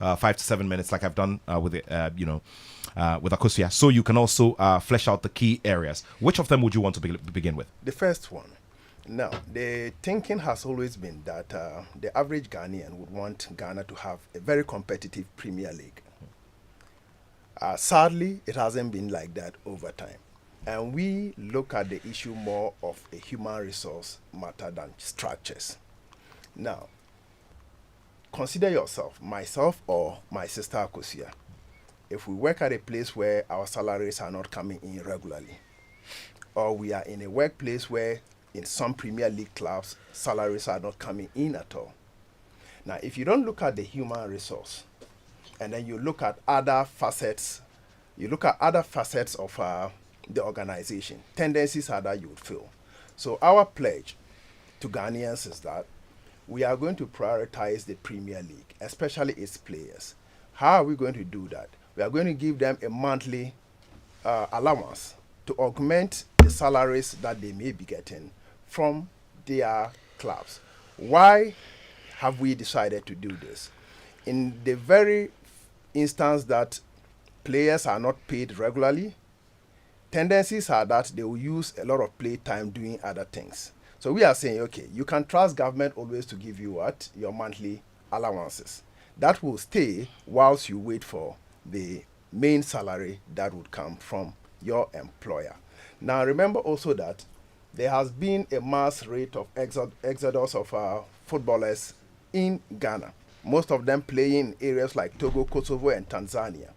5 to 7 minutes, like I've done with Akosua, so you can also flesh out the key areas. Which of them would you want to begin with? The first one. Now, the thinking has always been that the average Ghanaian would want Ghana to have a very competitive Premier League. Sadly, it hasn't been like that over time. And we look at the issue more of a human resource matter than structures. Now, consider yourself, myself or my sister Akosua. If we work at a place where our salaries are not coming in regularly, or we are in a workplace where in some Premier League clubs, salaries are not coming in at all. Now, if you don't look at the human resource, and then you look at other facets, of the organization, tendencies are that you would fail. So our pledge to Ghanaians is that we are going to prioritize the Premier League, especially its players. How are we going to do that? We are going to give them a monthly allowance to augment the salaries that they may be getting from their clubs. Why have we decided to do this? In the very instance that players are not paid regularly, tendencies are that they will use a lot of play time doing other things. So we are saying, okay, you can trust government always to give you your monthly allowances. That will stay whilst you wait for the main salary that would come from your employer. Now remember also that there has been a mass rate of exodus of footballers in Ghana, most of them playing in areas like Togo, Kosovo, and Tanzania.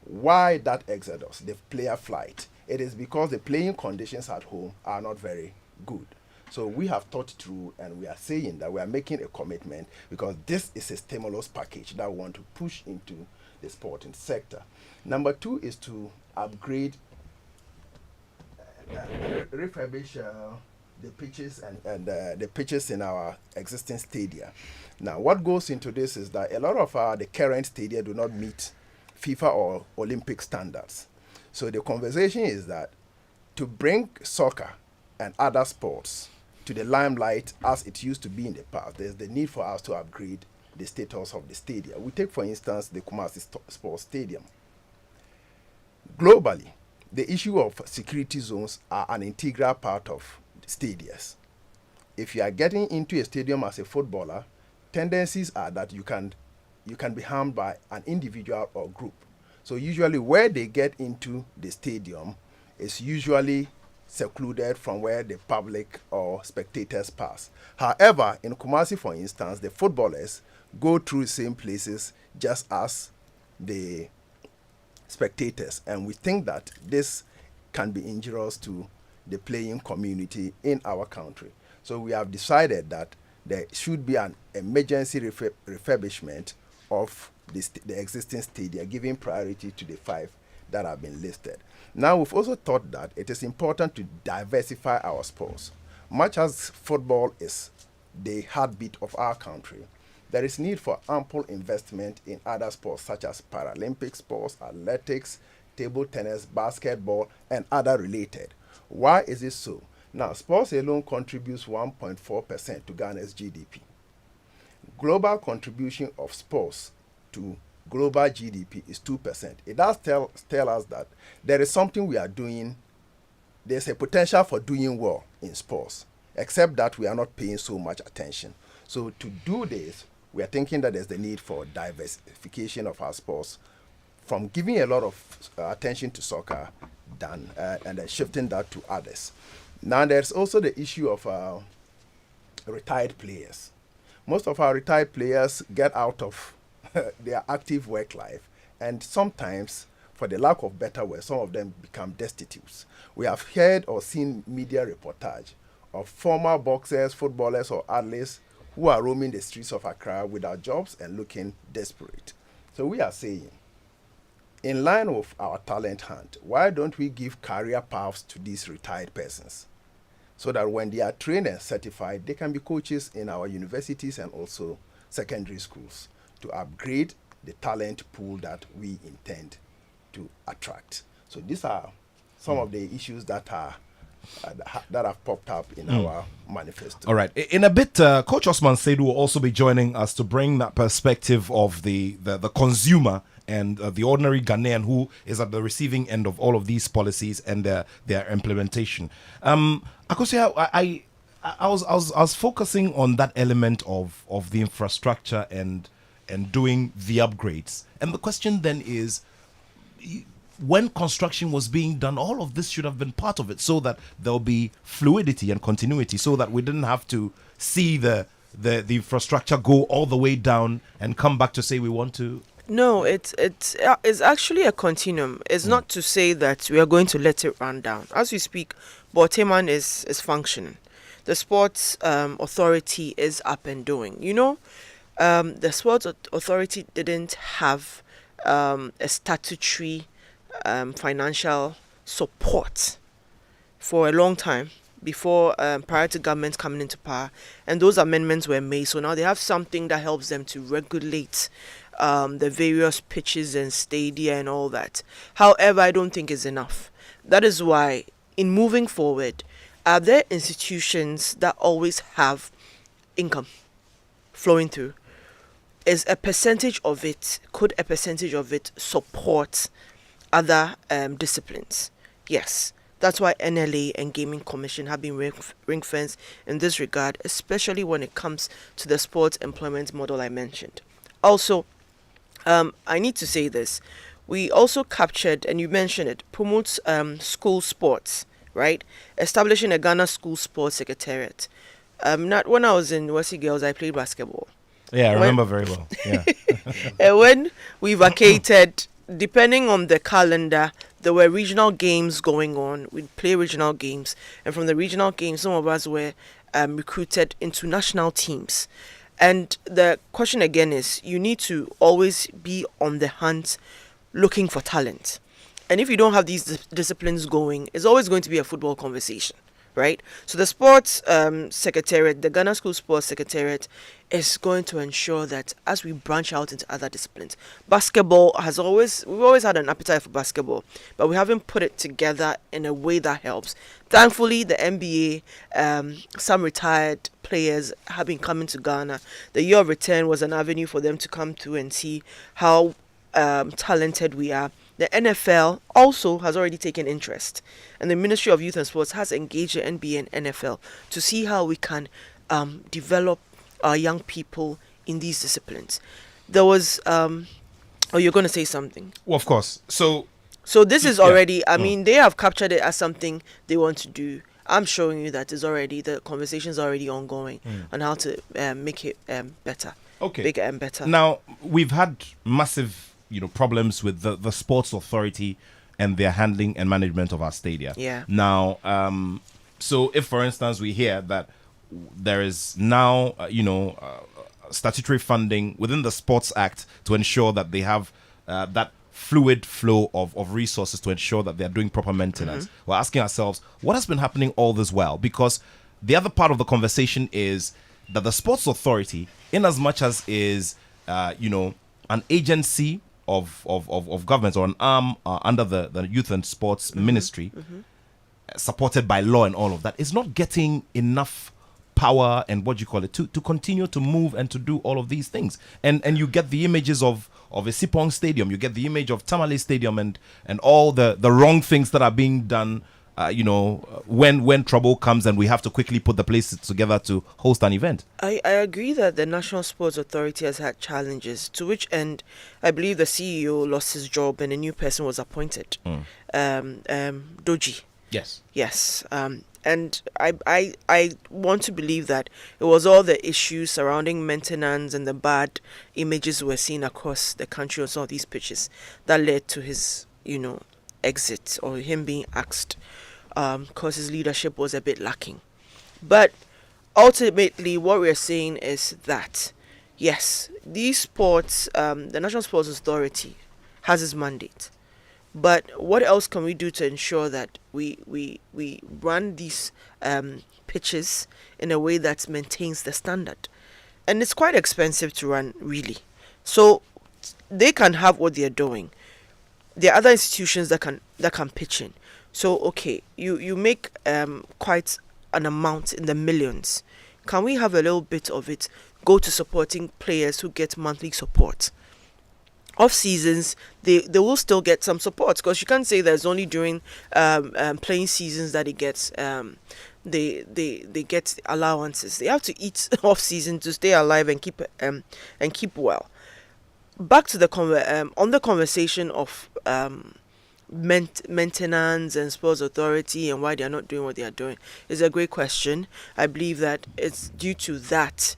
Why that exodus, the player flight? It is because the playing conditions at home are not very good. So we have thought through and we are saying that we are making a commitment because this is a stimulus package that we want to push into the sporting sector. Number two is to upgrade, refurbish the pitches and the pitches in our existing stadia. Now, what goes into this is that a lot of the current stadia do not meet FIFA or Olympic standards. So the conversation is that to bring soccer and other sports to the limelight as it used to be in the past, there's the need for us to upgrade the status of the stadium. We take, for instance, the Kumasi Sports Stadium. Globally, the issue of security zones are an integral part of stadiums. If you are getting into a stadium as a footballer, tendencies are that you can be harmed by an individual or group. So usually where they get into the stadium is usually secluded from where the public or spectators pass. However, in Kumasi, for instance, the footballers go through the same places just as the spectators, and we think that this can be injurious to the playing community in our country. So we have decided that there should be an emergency refurbishment of the existing stadia, giving priority to the 5 that have been listed. Now, we've also thought that it is important to diversify our sports. Much as football is the heartbeat of our country, there is need for ample investment in other sports such as Paralympic sports, athletics, table tennis, basketball, and other related. Why is it so? Now, sports alone contributes 1.4% to Ghana's GDP. Global contribution of sports to global GDP is 2%. It does tell us that there is something we are doing. There's a potential for doing well in sports, except that we are not paying so much attention. So to do this, we are thinking that there's the need for diversification of our sports, from giving a lot of attention to soccer and then shifting that to others. Now there's also the issue of retired players. Most of our retired players get out of their active work life, and sometimes, for the lack of better word, some of them become destitute. We have heard or seen media reportage of former boxers, footballers, or athletes who are roaming the streets of Accra without jobs and looking desperate. So we are saying, in line with our talent hunt, why don't we give career paths to these retired persons, so that when they are trained and certified, they can be coaches in our universities and also secondary schools to upgrade the talent pool that we intend to attract. So these are some of the issues that are that have popped up in our manifesto. All right. In a bit, Coach Osman Saidu will also be joining us to bring that perspective of the consumer and the ordinary Ghanaian who is at the receiving end of all of these policies and their implementation. Akosua, I was focusing on that element of the infrastructure and doing the upgrades. And the question then is, when construction was being done, all of this should have been part of it, so that there'll be fluidity and continuity, so that we didn't have to see the infrastructure go all the way down and come back to say we want to. No, it's actually a continuum. It's not to say that we are going to let it run down. As we speak, Boteman is functioning. The sports authority is up and doing. The sports authority didn't have a statutory financial support for a long time before prior to government coming into power, and those amendments were made. So now they have something that helps them to regulate the various pitches and stadia and all that. However, I don't think it's enough. That is why, in moving forward, are there institutions that always have income flowing through? Could a percentage of it support other disciplines? Yes. That's why NLA and Gaming Commission have been ring-fenced in this regard, especially when it comes to the sports employment model I mentioned. Also, I need to say this. We also captured, and you mentioned it, promotes school sports, right? Establishing a Ghana School Sports Secretariat. Not when I was in Wesley Girls, I played basketball. Yeah, I remember very well. Yeah. And when we vacated, depending on the calendar, there were regional games going on. We'd play regional games. And from the regional games, some of us were recruited into national teams. And the question again is, you need to always be on the hunt looking for talent. And if you don't have these disciplines going, it's always going to be a football conversation, right? So the sports secretariat, the Ghana School Sports Secretariat, is going to ensure that as we branch out into other disciplines, we've always had an appetite for basketball, but we haven't put it together in a way that helps. Thankfully, the NBA, some retired players have been coming to Ghana. The year of return was an avenue for them to come to and see how talented we are. The NFL also has already taken interest, and the Ministry of Youth and Sports has engaged the NBA and NFL to see how we can develop our young people in these disciplines. There was, you're going to say something? Well, of course. So this is already, they have captured it as something they want to do. I'm showing you that the conversation is already ongoing on how to make it better. Okay. Bigger and better. Now, we've had massive problems with the sports authority and their handling and management of our stadia. Yeah. Now, so if, for instance, we hear that there is now, statutory funding within the Sports Act to ensure that they have that fluid flow of resources to ensure that they're doing proper maintenance. We're asking ourselves, what has been happening all this while? Because the other part of the conversation is that the Sports Authority, in as much as is, an agency of government or an arm under the Youth and Sports Ministry, supported by law and all of that, is not getting enough power and to continue to move and to do all of these things. And you get the images of a Sipong Stadium, you get the image of Tamale Stadium and all the wrong things that are being done, when trouble comes and we have to quickly put the places together to host an event. I agree that the National Sports Authority has had challenges, to which end I believe the CEO lost his job and a new person was appointed. Doji. Yes. And I want to believe that it was all the issues surrounding maintenance and the bad images we're seeing across the country on some of these pitches that led to his, exit, or him being axed, because his leadership was a bit lacking. But ultimately, what we're saying is that, yes, these sports, the National Sports Authority has its mandate. But what else can we do to ensure that we run these pitches in a way that maintains the standard? And it's quite expensive to run, really. So they can have what they're doing. There are other institutions that can pitch in. So okay, you make quite an amount in the millions. Can we have a little bit of it go to supporting players who get monthly support? Off seasons, they will still get some support, because you can't say there's only during playing seasons that it gets they get allowances. They have to eat off season to stay alive and keep well. Back to the on the conversation of maintenance and sports authority and why they are not doing what they are doing is a great question. I believe that it's due to that,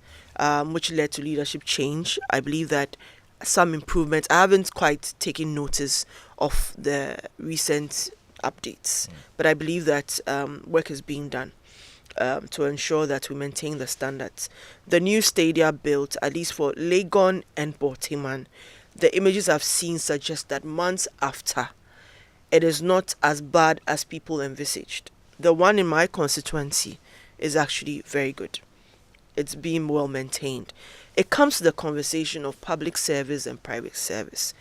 which led to leadership change. I believe that some improvements. I haven't quite taken notice of the recent updates, but I believe that work is being done to ensure that we maintain the standards. The new stadia built, at least for Legon and Bortiman, the images I've seen suggest that months after, it is not as bad as people envisaged. The one in my constituency is actually very good. It's being well maintained. It comes to the conversation of public service and private service.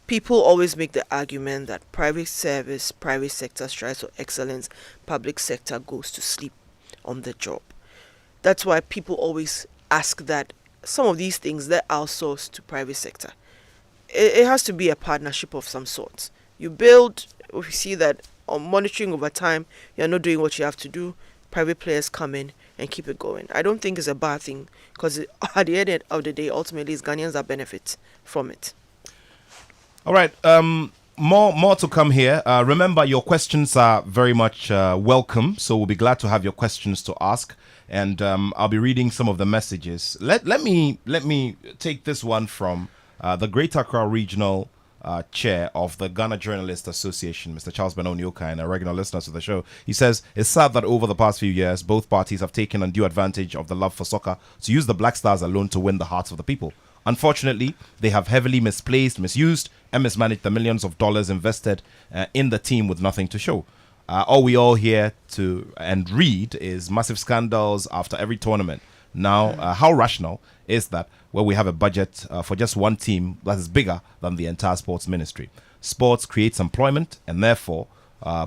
People always make the argument that private service, private sector strives for excellence, public sector goes to sleep on the job. That's why people always ask that some of these things, they're outsourced to private sector. It has to be a partnership of some sort. You build, if you see that on monitoring over time, you're not doing what you have to do, private players come in and keep it going. I don't think it's a bad thing, because at the end of the day, ultimately, it's Ghanaians that benefit from it. All right. More to come here. Remember, your questions are very much welcome. So we'll be glad to have your questions to ask, and I'll be reading some of the messages. Let me take this one from the Greater Accra Regional chair of the Ghana Journalists Association, Mr. Charles Benonioka, and a regular listener to the show. He says, it's sad that over the past few years, both parties have taken undue advantage of the love for soccer to use the Black Stars alone to win the hearts of the people. Unfortunately, they have heavily misplaced, misused, and mismanaged the millions of dollars invested in the team with nothing to show. All we all hear to and read is massive scandals after every tournament. Now, how rational is that where we have a budget for just one team that is bigger than the entire sports ministry? Sports creates employment, and therefore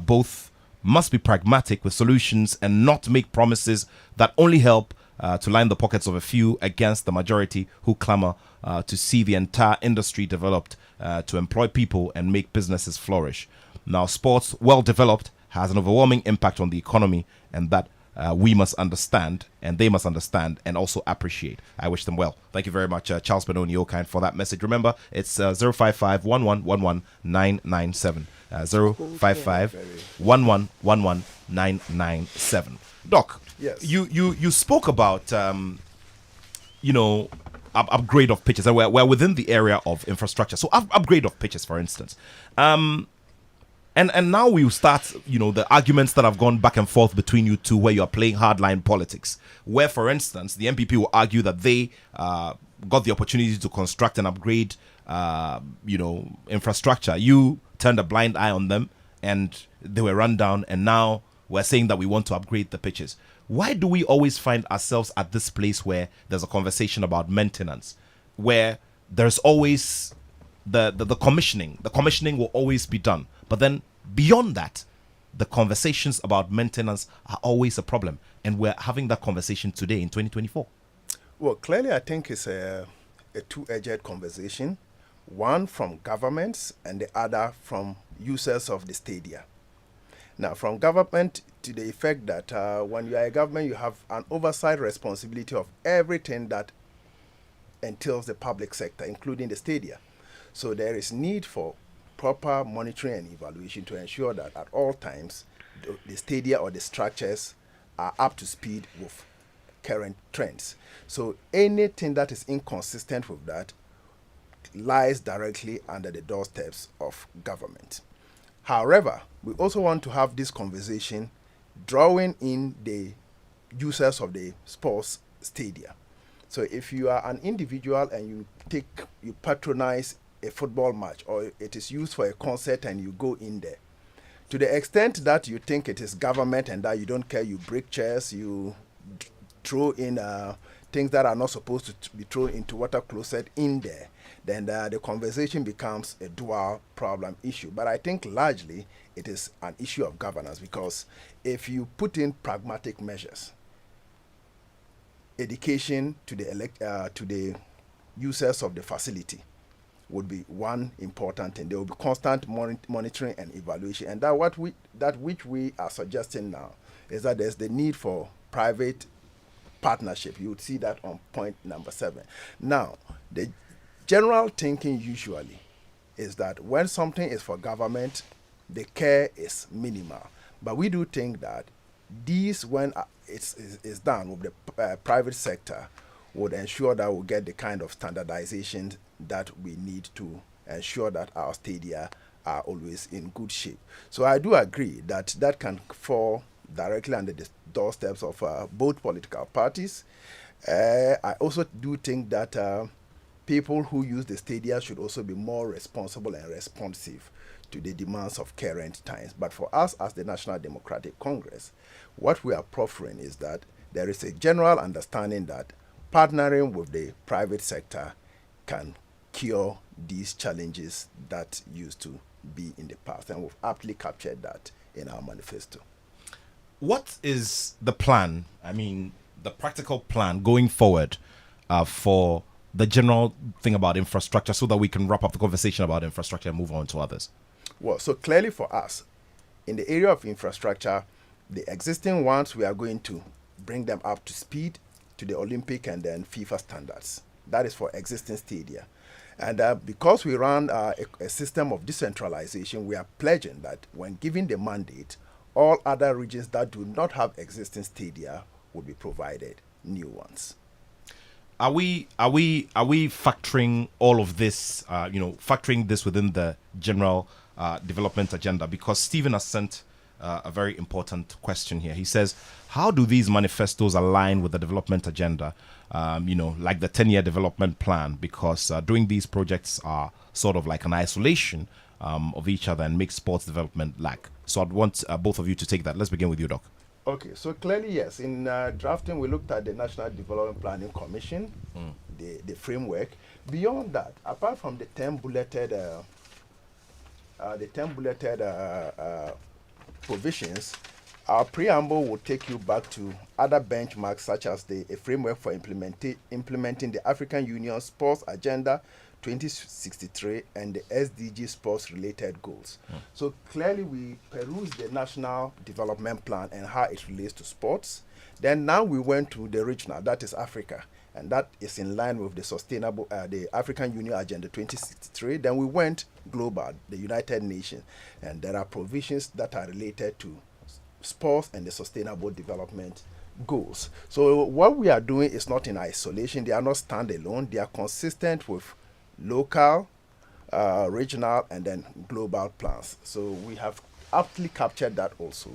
both must be pragmatic with solutions and not make promises that only help to line the pockets of a few against the majority who clamor to see the entire industry developed to employ people and make businesses flourish. Now, sports, well developed, has an overwhelming impact on the economy, and that we must understand, and they must understand, and also appreciate. I wish them well. Thank you very much, Charles Benoni-Okain, for that message. Remember, it's 055 1111 997. 055 1111 997. Doc, yes, you spoke about upgrade of pitches, and we're within the area of infrastructure. So upgrade of pitches, for instance. And now we start, the arguments that have gone back and forth between you two, where you are playing hardline politics. Where, for instance, the MPP will argue that they got the opportunity to construct and upgrade, infrastructure. You turned a blind eye on them, and they were run down. And now we're saying that we want to upgrade the pitches. Why do we always find ourselves at this place where there's a conversation about maintenance, where there's always the commissioning? The commissioning will always be done. But then beyond that, the conversations about maintenance are always a problem. And we're having that conversation today in 2024. Well, clearly, I think it's a two-edged conversation. One from governments and the other from users of the stadia. Now, from government to the effect that when you are a government, you have an oversight responsibility of everything that entails the public sector, including the stadia. So there is need for proper monitoring and evaluation to ensure that at all times the stadia or the structures are up to speed with current trends. So anything that is inconsistent with that lies directly under the doorsteps of government. However, we also want to have this conversation drawing in the users of the sports stadia. So if you are an individual and you patronize a football match, or it is used for a concert and you go in there, to the extent that you think it is government and that you don't care, you break chairs, you throw in things that are not supposed to be thrown into water closet in there, then the conversation becomes a dual problem issue. But I think largely it is an issue of governance, because if you put in pragmatic measures, education to the users of the facility would be one important thing. There will be constant monitoring and evaluation, and that which we are suggesting now is that there's the need for private partnership. You would see that on point number 7. Now, the general thinking usually is that when something is for government, the care is minimal. But we do think that these, when it's done with the private sector, would ensure that we'll get the kind of standardization that we need to ensure that our stadia are always in good shape. So I do agree that that can fall directly under the doorsteps of both political parties. I also do think that people who use the stadia should also be more responsible and responsive to the demands of current times. But for us as the National Democratic Congress, what we are proffering is that there is a general understanding that partnering with the private sector can cure these challenges that used to be in the past. And we've aptly captured that in our manifesto. What is the plan? I mean, the practical plan going forward for the general thing about infrastructure, so that we can wrap up the conversation about infrastructure and move on to others? Well, so clearly for us, in the area of infrastructure, the existing ones, we are going to bring them up to speed to the Olympic and then FIFA standards. That is for existing stadia. And because we run a system of decentralization, we are pledging that when given the mandate, all other regions that do not have existing stadia will be provided new ones. Are we factoring all of this, factoring this within the general development agenda? Because Stephen has sent a very important question here. He says, how do these manifestos align with the development agenda, like the 10-year development plan? Because doing these projects are sort of like an isolation of each other and make sports development lack. So I'd want both of you to take that. Let's begin with you, Doc. Okay, so clearly, yes. In drafting, we looked at the National Development Planning Commission, the framework. Beyond that, apart from the 10 bulleted provisions, our preamble will take you back to other benchmarks, such as a framework for implementing the African Union Sports Agenda 2063 and the SDG sports related goals. So clearly we perused the National Development Plan and how it relates to sports. Then now we went to the regional, that is Africa, and that is in line with the African Union Agenda 2063. Then we went global, the United Nations, and there are provisions that are related to sports and the sustainable development goals. So what we are doing is not in isolation. They are not standalone. They are consistent with local, regional, and then global plans. So we have aptly captured that also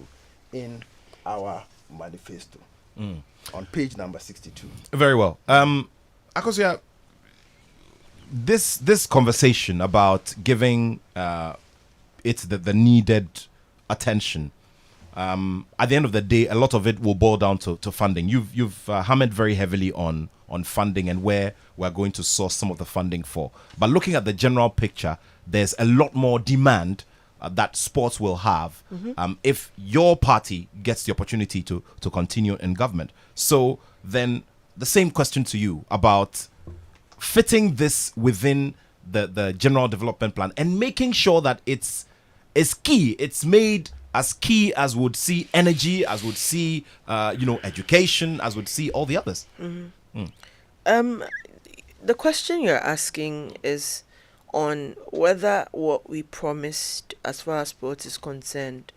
in our manifesto on page number 62. Very well. Akosua, this conversation about giving it the needed attention, at the end of the day, a lot of it will boil down to funding. You've hammered very heavily on funding and where we're going to source some of the funding for. But looking at the general picture, there's a lot more demand that sports will have if your party gets the opportunity to continue in government. So then the same question to you about fitting this within the general development plan and making sure that it's key. It's made as key as would see energy, as would see education, as would see all the others. The question you're asking is on whether what we promised as far as sports is concerned,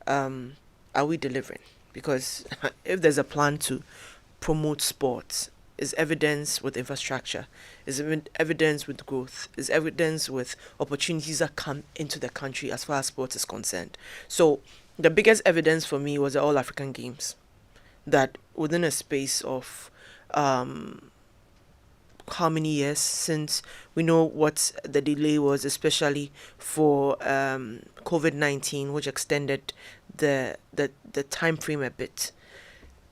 are we delivering? Because if there's a plan to promote sports, is evidence with infrastructure, is evidence with growth, is evidence with opportunities that come into the country as far as sports is concerned. So the biggest evidence for me was the All African Games, that within a space of how many years, since we know what the delay was, especially for COVID-19, which extended the time frame a bit.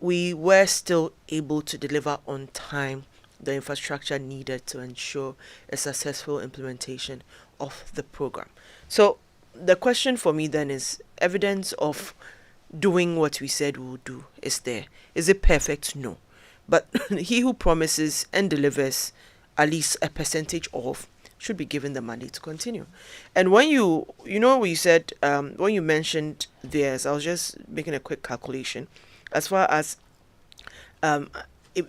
we were still able to deliver on time the infrastructure needed to ensure a successful implementation of the program. So the question for me then is, evidence of doing what we said we'll do is there. Is it perfect? No. But he who promises and delivers at least a percentage of should be given the money to continue. And when you said, when you mentioned theirs, I was just making a quick calculation. As far as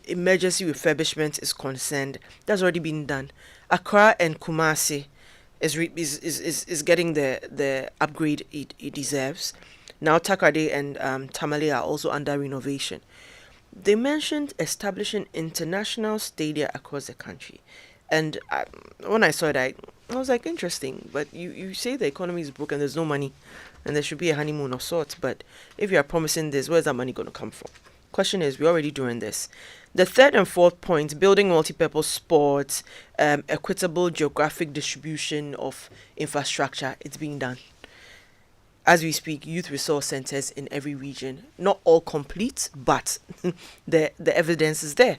emergency refurbishment is concerned, that's already been done. Accra and Kumasi is getting the upgrade it deserves. Now Takoradi and Tamale are also under renovation. They mentioned establishing international stadia across the country. And when I saw it, I was like, interesting. But you say the economy is broken, there's no money, and there should be a honeymoon of sorts. But if you are promising this, where's that money going to come from? Question is, we're already doing this. The third and fourth point, building multi-purpose sports, equitable geographic distribution of infrastructure, it's being done. As we speak, youth resource centers in every region, not all complete, but the evidence is there.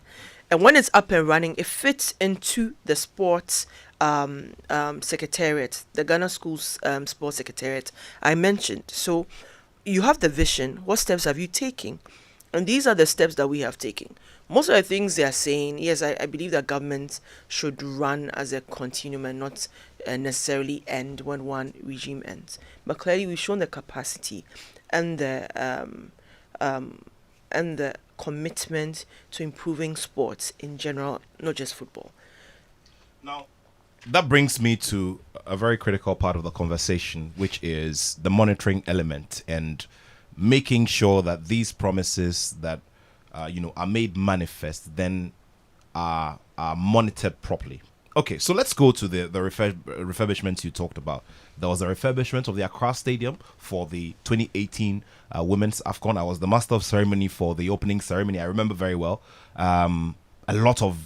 And when it's up and running, it fits into the sports secretariat, the Ghana Schools sports secretariat I mentioned. So you have the vision. What steps have you taken? And these are the steps that we have taken. Most of the things they are saying, yes, I believe that government should run as a continuum and not necessarily end when one regime ends. But clearly, we've shown the capacity and the commitment to improving sports in general, not just football. Now, that brings me to a very critical part of the conversation, which is the monitoring element and making sure that these promises that are made manifest then are monitored properly. Okay, so let's go to the refurbishments you talked about. There was a refurbishment of the Accra Stadium for the 2018 Women's AFCON. I was the master of ceremony for the opening ceremony. I remember very well. A lot of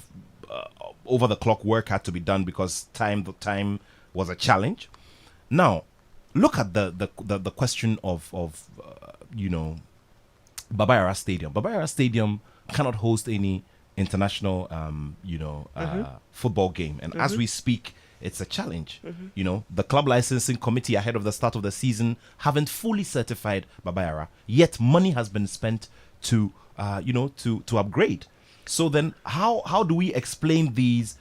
over-the-clock work had to be done because the time was a challenge. Now, look at the question of Baba Yara Stadium. Baba Yara Stadium cannot host any international football game, and as we speak, it's a challenge. The club licensing committee ahead of the start of the season haven't fully certified Baba Yara, yet money has been spent to upgrade. So then how do we explain these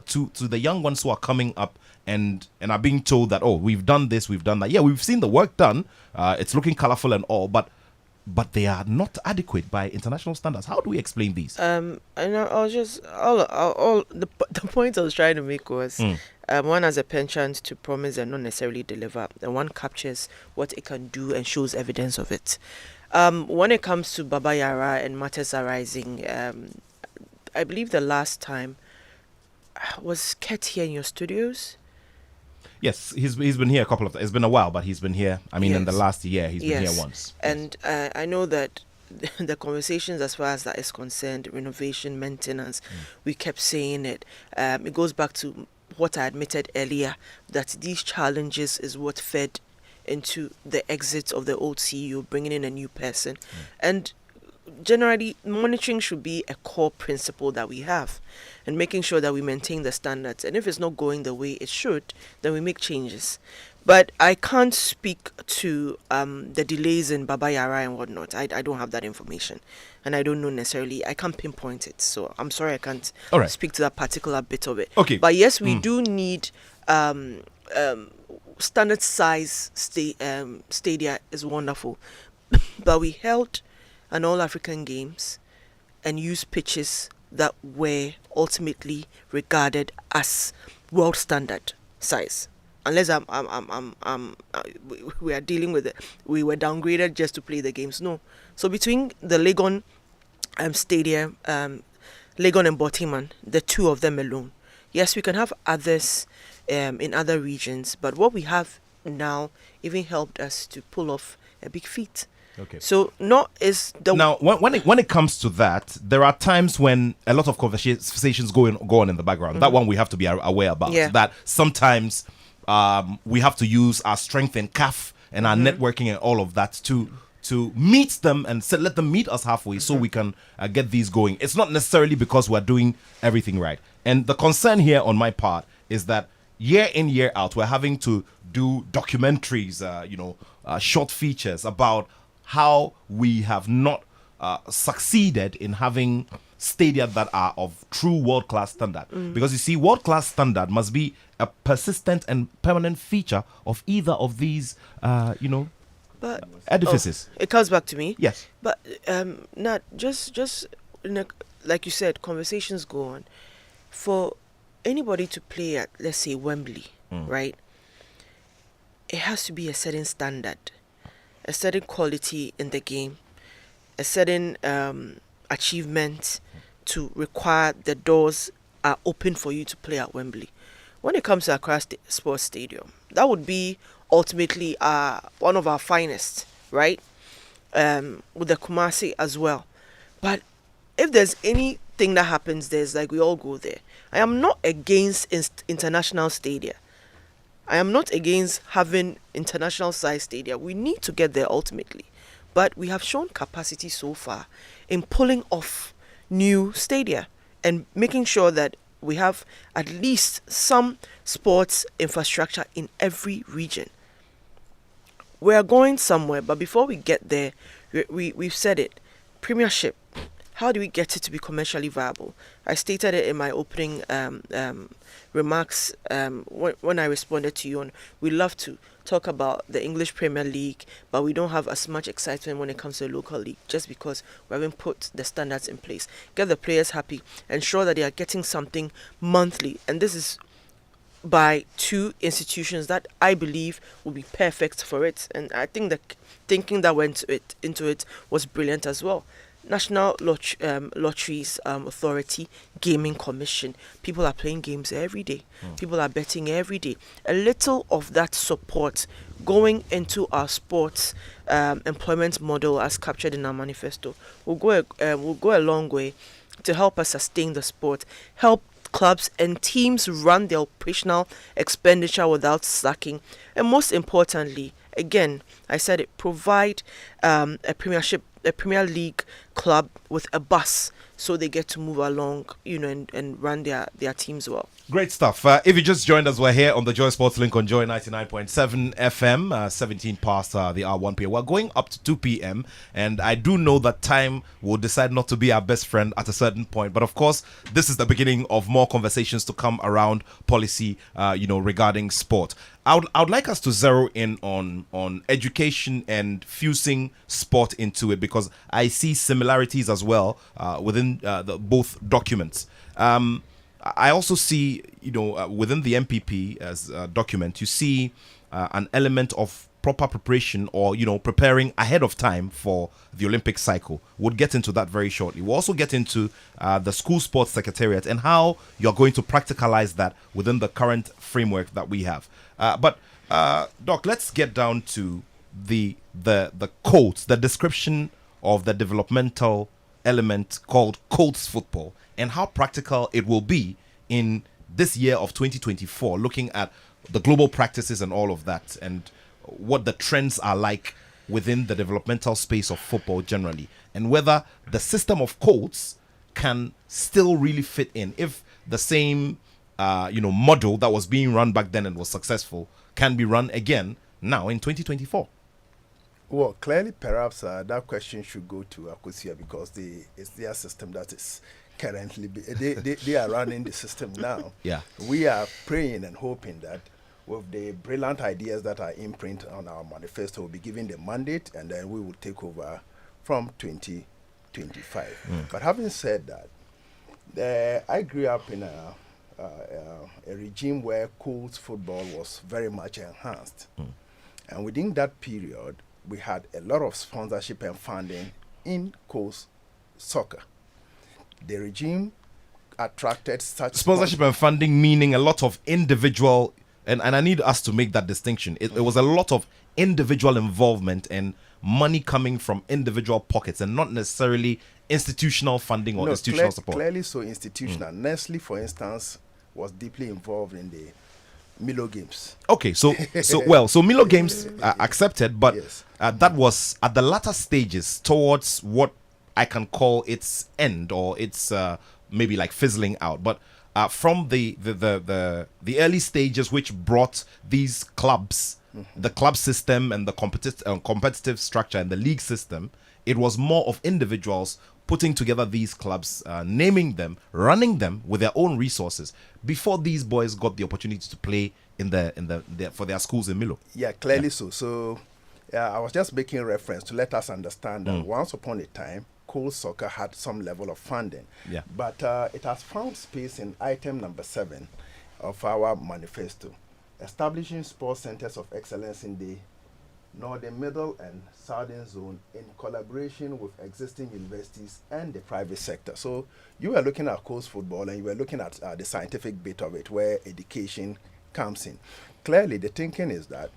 to the young ones who are coming up and are being told that, oh, we've done this, we've done that? Yeah, we've seen the work done, it's looking colorful and all, but they are not adequate by international standards. How do we explain these? And I was just the point I was trying to make was one has a penchant to promise and not necessarily deliver, and one captures what it can do and shows evidence of it. When it comes to Baba Yara and matters arising, I believe the last time was Ket here in your studios. Yes, he's been here a couple of times. It's been a while, but he's been here. I mean, in the last year, he's been here once. And I know that the conversations as far as that is concerned, renovation, maintenance, we kept saying it. It goes back to what I admitted earlier, that these challenges is what fed into the exit of the old CEO, bringing in a new person. And generally, monitoring should be a core principle that we have, and making sure that we maintain the standards. And if it's not going the way it should, then we make changes. But I can't speak to the delays in Baba Yara and whatnot. I don't have that information, and I don't know necessarily. I can't pinpoint it, so I'm sorry I can't speak to that particular bit of it. Okay. But yes, we do need standard size stadia is wonderful, but we held an All-African Games and used pitches that were ultimately regarded as world standard size. Unless we are dealing with it, we were downgraded just to play the games. No. So between the Legon Stadium, Legon and Botiman, the two of them alone. Yes, we can have others in other regions, but what we have now even helped us to pull off a big feat. Okay. So now when it comes to that, there are times when a lot of conversations go on in the background. That one we have to be aware about. Yeah. That sometimes we have to use our strength in CAF and our networking and all of that to to meet them and say, let them meet us halfway so we can get these going. It's not necessarily because we're doing everything right. And the concern here on my part is that year in, year out, we're having to do documentaries, short features about how we have not succeeded in having stadia that are of true world-class standard. Because you see, world-class standard must be a persistent and permanent feature of either of these, But edifices. it comes back to me. Yes. But not just like you said, conversations go on. For anybody to play at, let's say, Wembley, right? It has to be a certain standard, a certain quality in the game, a certain achievement to require the doors are open for you to play at Wembley. When it comes to Accra Sports Stadium, that would be ultimately one of our finest, right? With the Kumasi as well. But if there's anything that happens, there's like we all go there. I am not against international stadia. I am not against having international size stadia. We need to get there ultimately. But we have shown capacity so far in pulling off new stadia and making sure that we have at least some sports infrastructure in every region. We are going somewhere, but before we get there, we've said it. Premiership. How do we get it to be commercially viable? I stated it in my opening remarks when I responded to you on we love to talk about the English Premier League, but we don't have as much excitement when it comes to the local league just because we haven't put the standards in place. Get the players happy, ensure that they are getting something monthly, and this is by two institutions that I believe will be perfect for it. And I think the thinking that went into it was brilliant as well. National Lotteries Authority, Gaming Commission. People are playing games every day. People are betting every day. A little of that support going into our sports employment model as captured in our manifesto will go a long way to help us sustain the sport, help clubs and teams run their operational expenditure without slacking, and most importantly, again, I said it, provide a Premier League club with a bus so they get to move along, and run their teams well. Great stuff. If you just joined us, we're here on the Joy Sports Link on Joy 99.7 FM, 17 past the hour 1 p.m. We're going up to 2 p.m. and I do know that time will decide not to be our best friend at a certain point. But of course, this is the beginning of more conversations to come around policy, regarding sport. I would like us to zero in on education and fusing sport into it because I see similarities as well within both documents. I also see, within the MPP as a document, you see an element of proper preparation or, preparing ahead of time for the Olympic cycle. We'll get into that very shortly. We'll also get into the school sports secretariat and how you're going to practicalize that within the current framework that we have. But Doc, let's get down to the codes, the description of the developmental element called codes football and how practical it will be in this year of 2024, looking at the global practices and all of that and what the trends are like within the developmental space of football generally, and whether the system of codes can still really fit in if the same model that was being run back then and was successful can be run again now in 2024. Well, clearly, perhaps that question should go to Akosua because it's their system that is currently they are running the system now. Yeah, we are praying and hoping that with the brilliant ideas that are imprint on our manifesto, we'll be given the mandate, and then we will take over from 2025. But having said that, I grew up in a regime where codes football was very much enhanced, and within that period, we had a lot of sponsorship and funding in codes soccer. The regime attracted such sponsorship and funding, meaning a lot of individual, and I need us to make that distinction. It was a lot of individual involvement and money coming from individual pockets and not necessarily institutional funding or institutional support. Clearly so institutional. Nestle, for instance, was deeply involved in the Milo Games. Okay, so Milo Games accepted, but Yes. that was at the latter stages towards what I can call its end, or its maybe like fizzling out. But from the early stages, which brought these clubs, the club system and the competitive structure and the league system, it was more of individuals putting together these clubs, naming them, running them with their own resources before these boys got the opportunity to play in for their schools in Milo. Yeah, clearly so. So, I was just making reference to let us understand that once upon a time, Coal Soccer had some level of funding. Yeah. But it has found space in item number 7 of our manifesto, establishing sports centers of excellence in the northern, middle, and southern zone in collaboration with existing universities and the private sector. So you were looking at coast football, and you were looking at the scientific bit of it, where education comes in. Clearly, the thinking is that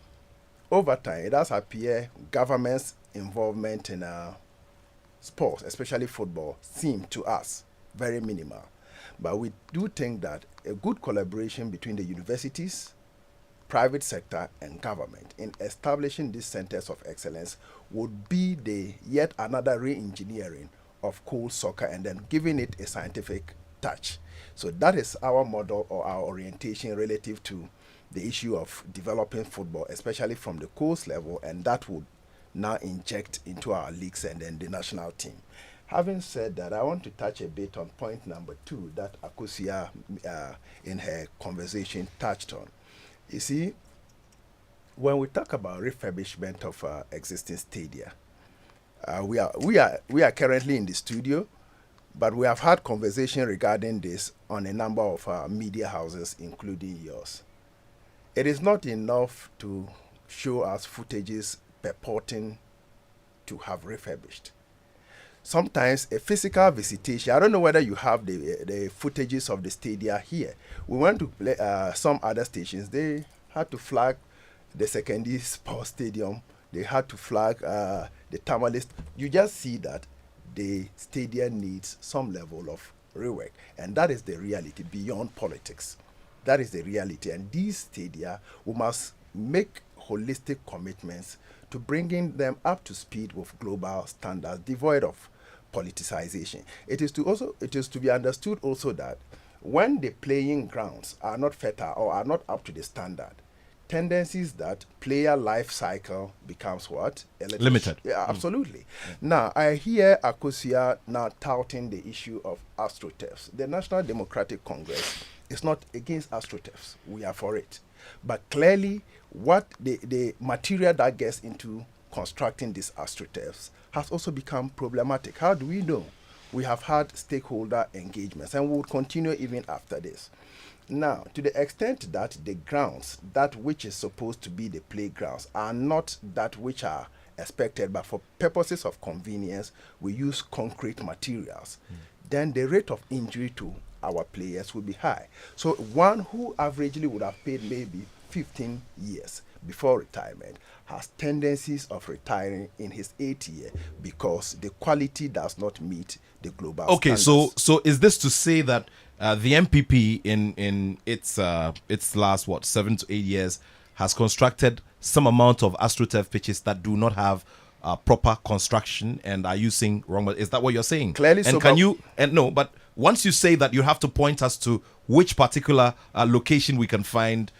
over time, it does appear government's involvement in sports, especially football, seem to us very minimal. But we do think that a good collaboration between the universities, private sector, and government in establishing these centers of excellence would be the yet another re-engineering of cool soccer and then giving it a scientific touch. So that is our model or our orientation relative to the issue of developing football, especially from the coast level, and that would now inject into our leagues and then the national team. Having said that, I want to touch a bit on point number 2 that Akosua in her conversation touched on. You see, when we talk about refurbishment of existing stadia, we are currently in the studio, but we have had conversation regarding this on a number of media houses, including yours. It is not enough to show us footages purporting to have refurbished. Sometimes a physical visitation, I don't know whether you have the footages of the stadia here. We went to play some other stations. They had to flag the secondary sports stadium. They had to flag the Tamale. You just see that the stadium needs some level of rework. And that is the reality beyond politics. That is the reality. And these stadia, we must make holistic commitments to bringing them up to speed with global standards, devoid of politicization. It is to be understood also that when the playing grounds are not fertile or are not up to the standard, tendencies that player life cycle becomes what? Limited. Yeah, absolutely. Now, I hear Akosua now touting the issue of astroturfs. The National Democratic Congress is not against astroturfs. We are for it. But clearly, what the material that gets into constructing these astroturfs has also become problematic. How do we know? We have had stakeholder engagements, and we will continue even after this. Now, to the extent that the grounds, that which is supposed to be the playgrounds, are not that which are expected, but for purposes of convenience, we use concrete materials, then the rate of injury to our players will be high. So one who averagely would have paid maybe 15 years before retirement has tendencies of retiring in his 8th year because the quality does not meet the global standards. So is this to say that the MPP in its last 7 to 8 years has constructed some amount of AstroTurf pitches that do not have proper construction and are using wrong? Is that what you're saying? Clearly, and so. But once you say that, you have to point us to which particular location we can find,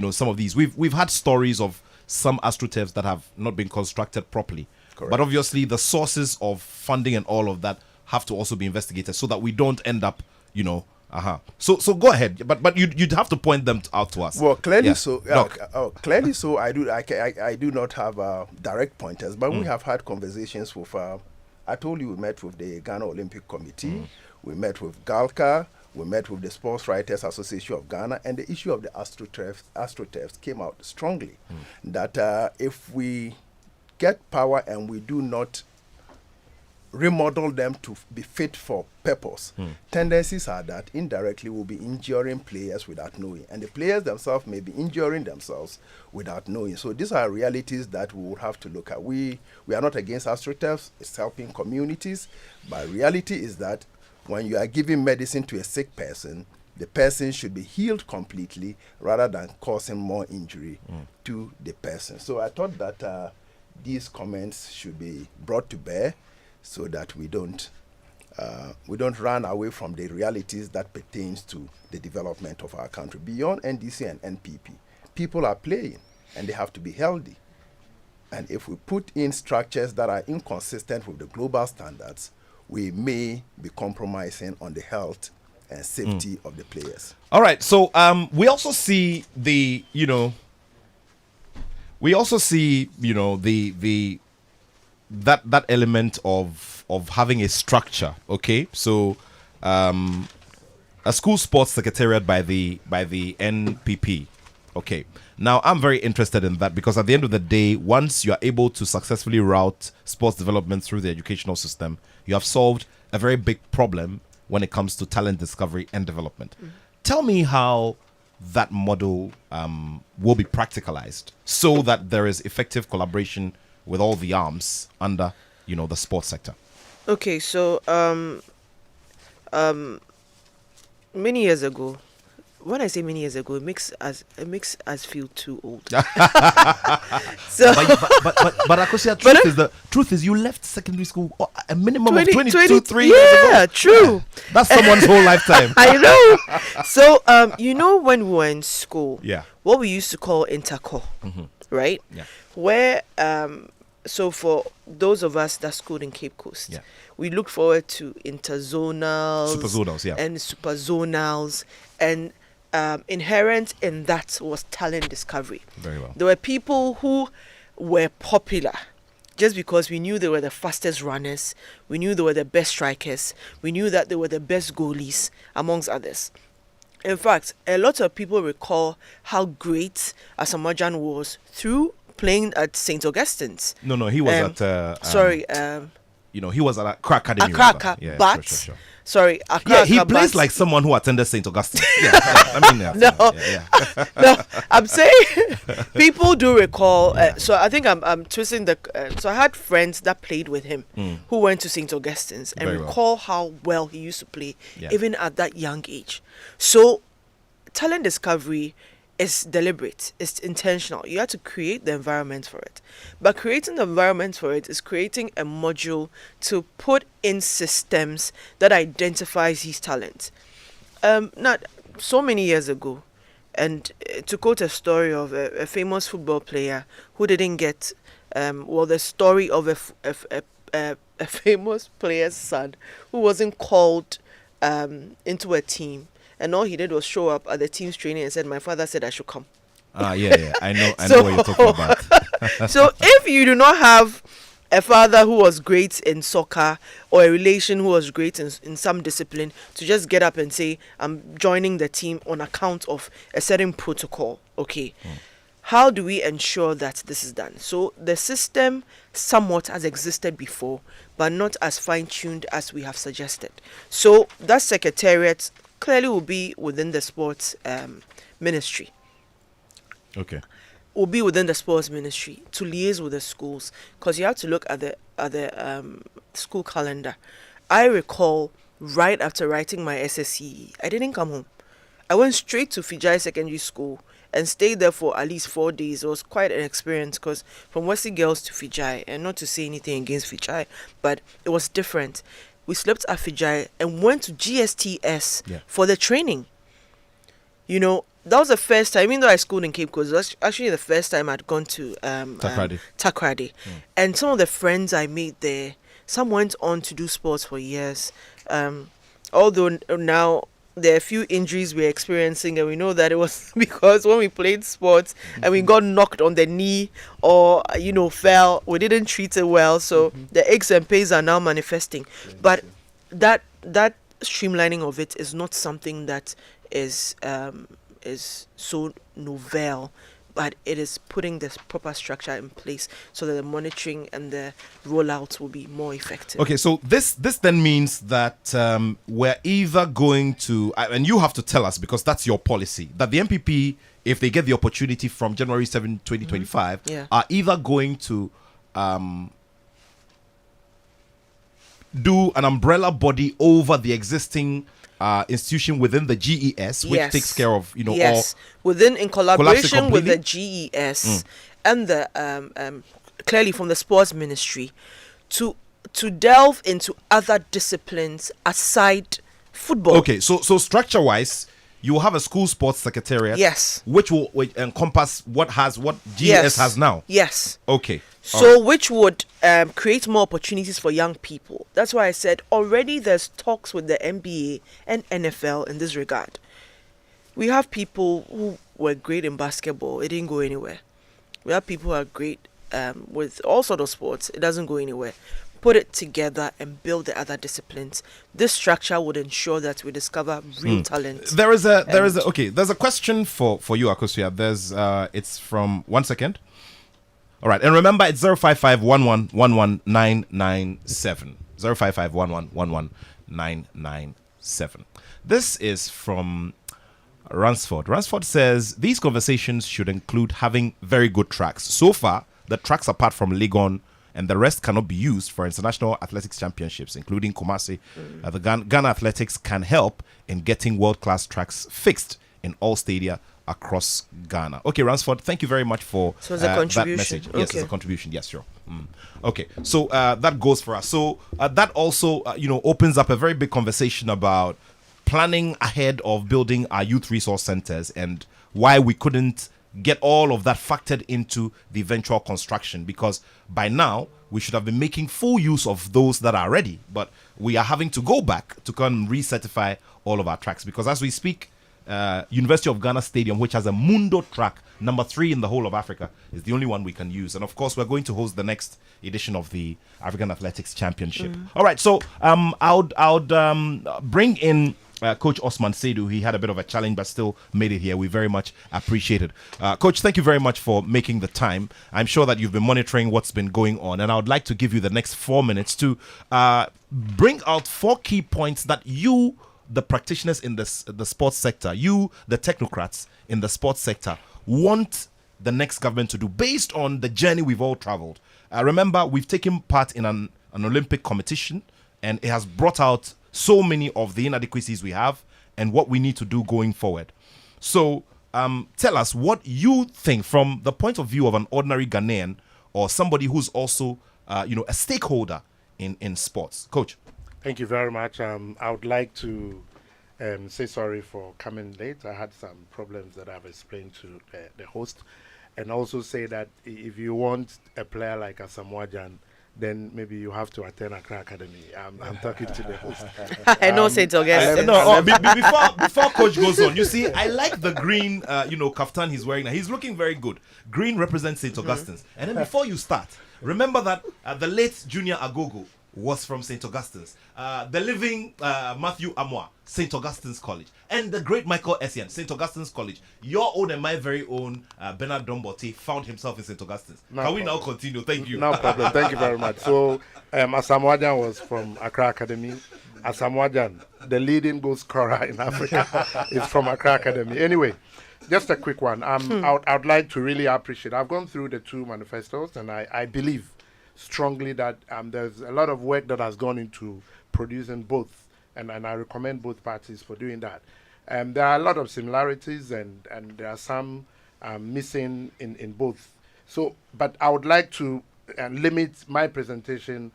some of these. We've had stories of some AstroTurfs that have not been constructed properly. Correct. But obviously the sources of funding and all of that have to also be investigated so that we don't end up, So go ahead, but you'd have to point them out to us. Well, clearly Yeah. so. Doc. Clearly so. I do not have direct pointers, but we have had conversations with. I told you we met with the Ghana Olympic Committee. We met with GALCA. We met with the Sports Writers Association of Ghana, and the issue of the AstroTurfs came out strongly. That if we get power and we do not remodel them to be fit for purpose, tendencies are that indirectly we'll be injuring players without knowing, and the players themselves may be injuring themselves without knowing. So these are realities that we will have to look at. We are not against AstroTurfs. It's helping communities, but reality is that when you are giving medicine to a sick person, The person should be healed completely rather than causing more injury to the person. So I thought that these comments should be brought to bear so that we don't run away from the realities that pertains to the development of our country. Beyond NDC and NPP, people are playing and they have to be healthy. And if we put in structures that are inconsistent with the global standards, we may be compromising on the health and safety of the players. All right. So we also see the that element of having a structure. Okay. So a school sports secretariat by the NPP. Okay. Now, I'm very interested in that because at the end of the day, once you are able to successfully route sports development through the educational system, you have solved a very big problem when it comes to talent discovery and development. Tell me how that model will be practicalized so that there is effective collaboration with all the arms under, the sports sector. Okay, so many years ago, when I say many years ago, it makes us feel too old. So, but Akosua, truth is you left secondary school a minimum of 3 years ago. Yeah, true. Yeah, that's someone's whole lifetime. I know. So, when we were in school, what we used to call intercore, right? Yeah. Where, so for those of us that schooled in Cape Coast, we look forward to interzonals, superzonals, and superzonals, and inherent in that was talent discovery. Very well. There were people who were popular just because we knew they were the fastest runners, we knew they were the best strikers, we knew that they were the best goalies, amongst others. In fact, a lot of people recall how great Asamoah was through playing at St. Augustine's. No, he was at... he was at Accra Academy. Accra, Sorry, Accra. Yeah, he plays like someone who attended St. Augustine. No, I'm saying people do recall. So I think I'm twisting the. So I had friends that played with him who went to St. Augustine's and recall how well he used to play, even at that young age. So talent discovery is deliberate, it's intentional. You have to create the environment for it. But creating the environment for it is creating a module to put in systems that identifies his talent. Not so many years ago, and to quote a story of a famous football player who didn't get, the story of a famous player's son who wasn't called into a team. And all he did was show up at the team's training and said, "My father said I should come." Yeah. I know what you're talking about. So if you do not have a father who was great in soccer or a relation who was great in some discipline to just get up and say, "I'm joining the team on account of a certain protocol," okay, how do we ensure that this is done? So the system somewhat has existed before, but not as fine-tuned as we have suggested. So that secretariat clearly will be within the sports ministry. Okay. Will be within the sports ministry to liaise with the schools, because you have to look at the school calendar. I recall right after writing my SSCE, I didn't come home. I went straight to Fijai Secondary School and stayed there for at least 4 days. It was quite an experience because from Wesley Girls to Fijai, and not to say anything against Fijai, but it was different. We slept at Fijai and went to GSTS for the training. That was the first time, even though I schooled in Cape Coast, it was actually the first time I'd gone to Takoradi. And some of the friends I made there, some went on to do sports for years. Although now there are a few injuries we're experiencing, and we know that it was because when we played sports and we got knocked on the knee or fell, we didn't treat it well, so the aches and pains are now manifesting. But that streamlining of it is not something that is so novel, but it is putting this proper structure in place so that the monitoring and the rollout will be more effective. Okay, so this then means that we're either going to, and you have to tell us because that's your policy, that the MPP, if they get the opportunity from January 7, 2025, are either going to do an umbrella body over the existing institution within the GES, which takes care of, you know, yes, all in collaboration with the completely? GES and the clearly from the sports ministry to delve into other disciplines aside football. Okay, so structure wise, you will have a school sports secretariat, Yes, which will encompass what GES yes, has now. Yes. Okay. So which would create more opportunities for young people. That's why I said already there's talks with the NBA and NFL in this regard. We have people who were great in basketball, it didn't go anywhere. We have people who are great with all sorts of sports, it doesn't go anywhere. Put it together and build the other disciplines. This structure would ensure that we discover real talent. There's a question for you, Akosua. There's it's from 1 second. All right, and remember it's 05511119997. 05511119997. This is from Ransford. Ransford says these conversations should include having very good tracks. So far, the tracks apart from Legon and the rest cannot be used for international athletics championships, including Kumasi. The Ghana Athletics can help in getting world-class tracks fixed in all stadia across Ghana. Okay, Ransford, thank you very much for that message. Okay. Yes, it's a contribution. Yes, sure. Okay, so that goes for us. So that also, opens up a very big conversation about planning ahead of building our youth resource centers and why we couldn't get all of that factored into the eventual construction, because by now we should have been making full use of those that are ready, but we are having to go back to come recertify all of our tracks, because as we speak, University of Ghana Stadium, which has a Mundo track, number 3 in the whole of Africa, is the only one we can use. And of course, we're going to host the next edition of the African Athletics Championship. All right, so I would bring in Coach Osman Seidu. He had a bit of a challenge, but still made it here. We very much appreciate it. Coach, thank you very much for making the time. I'm sure that you've been monitoring what's been going on, and I would like to give you the next 4 minutes to bring out 4 key points that you, the practitioners in the sports sector, you, the technocrats in the sports sector, want the next government to do based on the journey we've all traveled. Remember, we've taken part in an Olympic competition, and it has brought out so many of the inadequacies we have and what we need to do going forward. So tell us what you think from the point of view of an ordinary Ghanaian or somebody who's also a stakeholder in sports. Coach. Thank you very much. I would like to say sorry for coming late. I had some problems that I've explained to the host, and also say that if you want a player like Asamoah, then maybe you have to attend Accra Academy. I'm talking to the host. I know, St. Augustine. Before Coach goes on, you see, I like the green, kaftan he's wearing now. He's looking very good. Green represents St. Augustine's. And then before you start, remember that the late Junior Agogo was from St. Augustine's. The living Matthew Amoah, St. Augustine's College. And the great Michael Essien, St. Augustine's College. Your own and my very own Bernard Dombote found himself in St. Augustine's. Can we now continue? Thank you. No problem. Thank you very much. So, Asamoah was from Accra Academy. Asamoah, the leading goal scorer in Africa, is from Accra Academy. Anyway, just a quick one. I'd like to really appreciate. I've gone through the 2 manifestos, and I believe strongly that there's a lot of work that has gone into producing both, and I recommend both parties for doing that. There are a lot of similarities, and there are some missing in both. So, but I would like to limit my presentation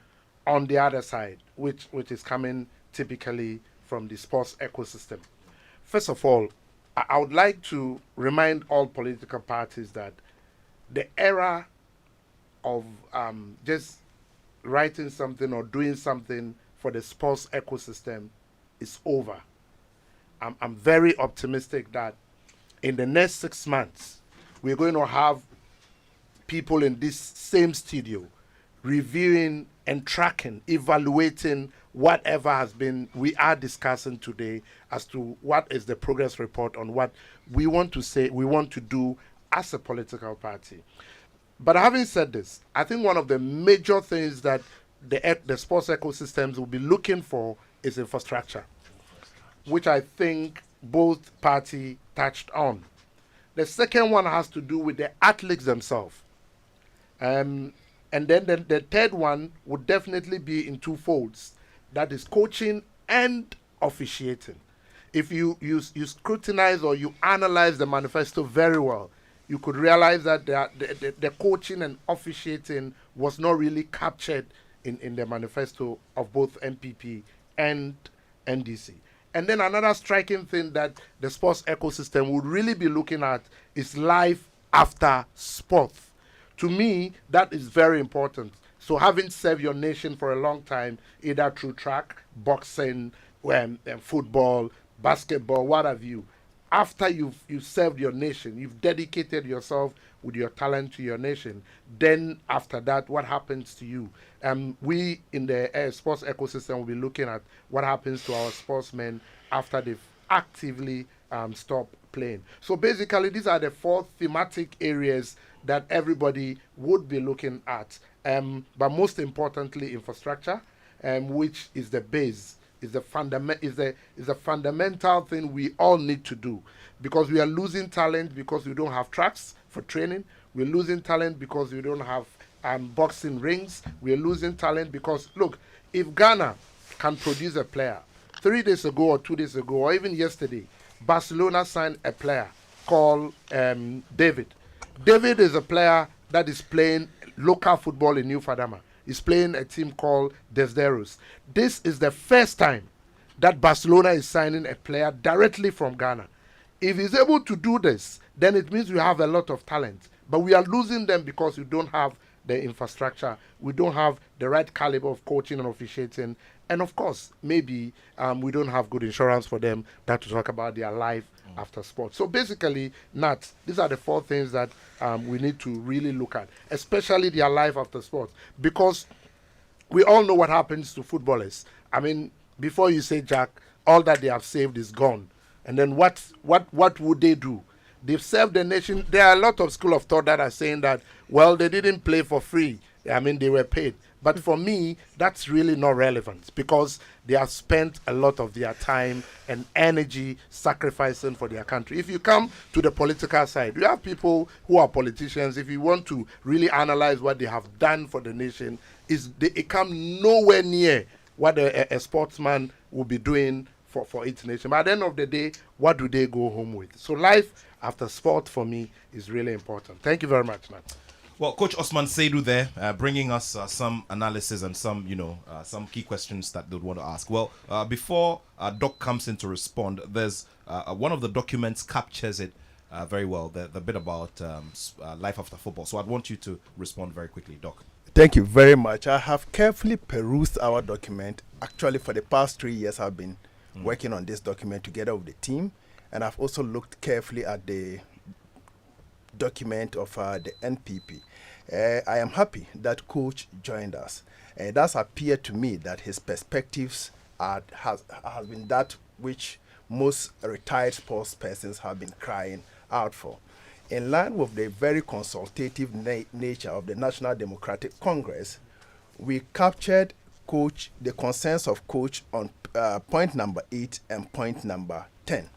on the other side, which is coming typically from the sports ecosystem. First of all, I would like to remind all political parties that the era of just writing something or doing something for the sports ecosystem is over. I'm very optimistic that in the next 6 months, we're going to have people in this same studio reviewing and tracking, evaluating whatever has been we are discussing today as to what is the progress report on what we want to say, we want to do as a political party. But having said this, I think one of the major things that the sports ecosystems will be looking for is infrastructure, which I think both parties touched on. The second one has to do with the athletes themselves. And then the third one would definitely be in 2 folds. That is coaching and officiating. if you scrutinize or you analyze the manifesto very well, you could realize that the coaching and officiating was not really captured in the manifesto of both NPP and NDC. And then another striking thing that the sports ecosystem would really be looking at is life after sport. To me, that is very important. So having served your nation for a long time, either through track, boxing, football, basketball, what have you, after you've served your nation, you've dedicated yourself with your talent to your nation, then after that, what happens to you? We in the sports ecosystem will be looking at what happens to our sportsmen after they've actively stopped playing. So basically, these are the 4 thematic areas that everybody would be looking at. But most importantly, infrastructure, which is the base, is the fundamental thing we all need to do, because we are losing talent because we don't have tracks for training. We're losing talent because we don't have boxing rings. We're losing talent because, look, if Ghana can produce a player, 3 days ago or 2 days ago or even yesterday, Barcelona signed a player called David. David is a player that is playing local football in New Fadama. He's playing a team called Desderos. This is the first time that Barcelona is signing a player directly from Ghana. If he's able to do this, then it means we have a lot of talent. But we are losing them because we don't have the infrastructure. We don't have the right caliber of coaching and officiating. And of course, maybe we don't have good insurance for them that to talk about their life after sport. So basically, Nat, these are the 4 things that we need to really look at, especially their life after sport, because we all know what happens to footballers. I mean, before you say Jack, all that they have saved is gone. And then what would they do? They've served the nation. There are a lot of school of thought that are saying that, well, they didn't play for free. I mean, they were paid. But for me, that's really not relevant, because they have spent a lot of their time and energy sacrificing for their country. If you come to the political side, you have people who are politicians. If you want to really analyze what they have done for the nation, they come nowhere near what a sportsman will be doing for its nation. But at the end of the day, what do they go home with? So life after sport for me is really important. Thank you very much, Nat. Well, Coach Osman Seidu there, bringing us some analysis and some, some key questions that they'd want to ask. Well, before Doc comes in to respond, there's one of the documents captures it very well, the bit about life after football. So I'd want you to respond very quickly, Doc. Thank you very much. I have carefully perused our document. Actually, for the past 3 years, I've been working on this document together with the team. And I've also looked carefully at the document of the NPP. I am happy that Coach joined us. It does appear to me that his perspectives has been that which most retired sports persons have been crying out for. In line with the very consultative nature of the National Democratic Congress, we captured the consensus of Coach on point number 8 and point number 10.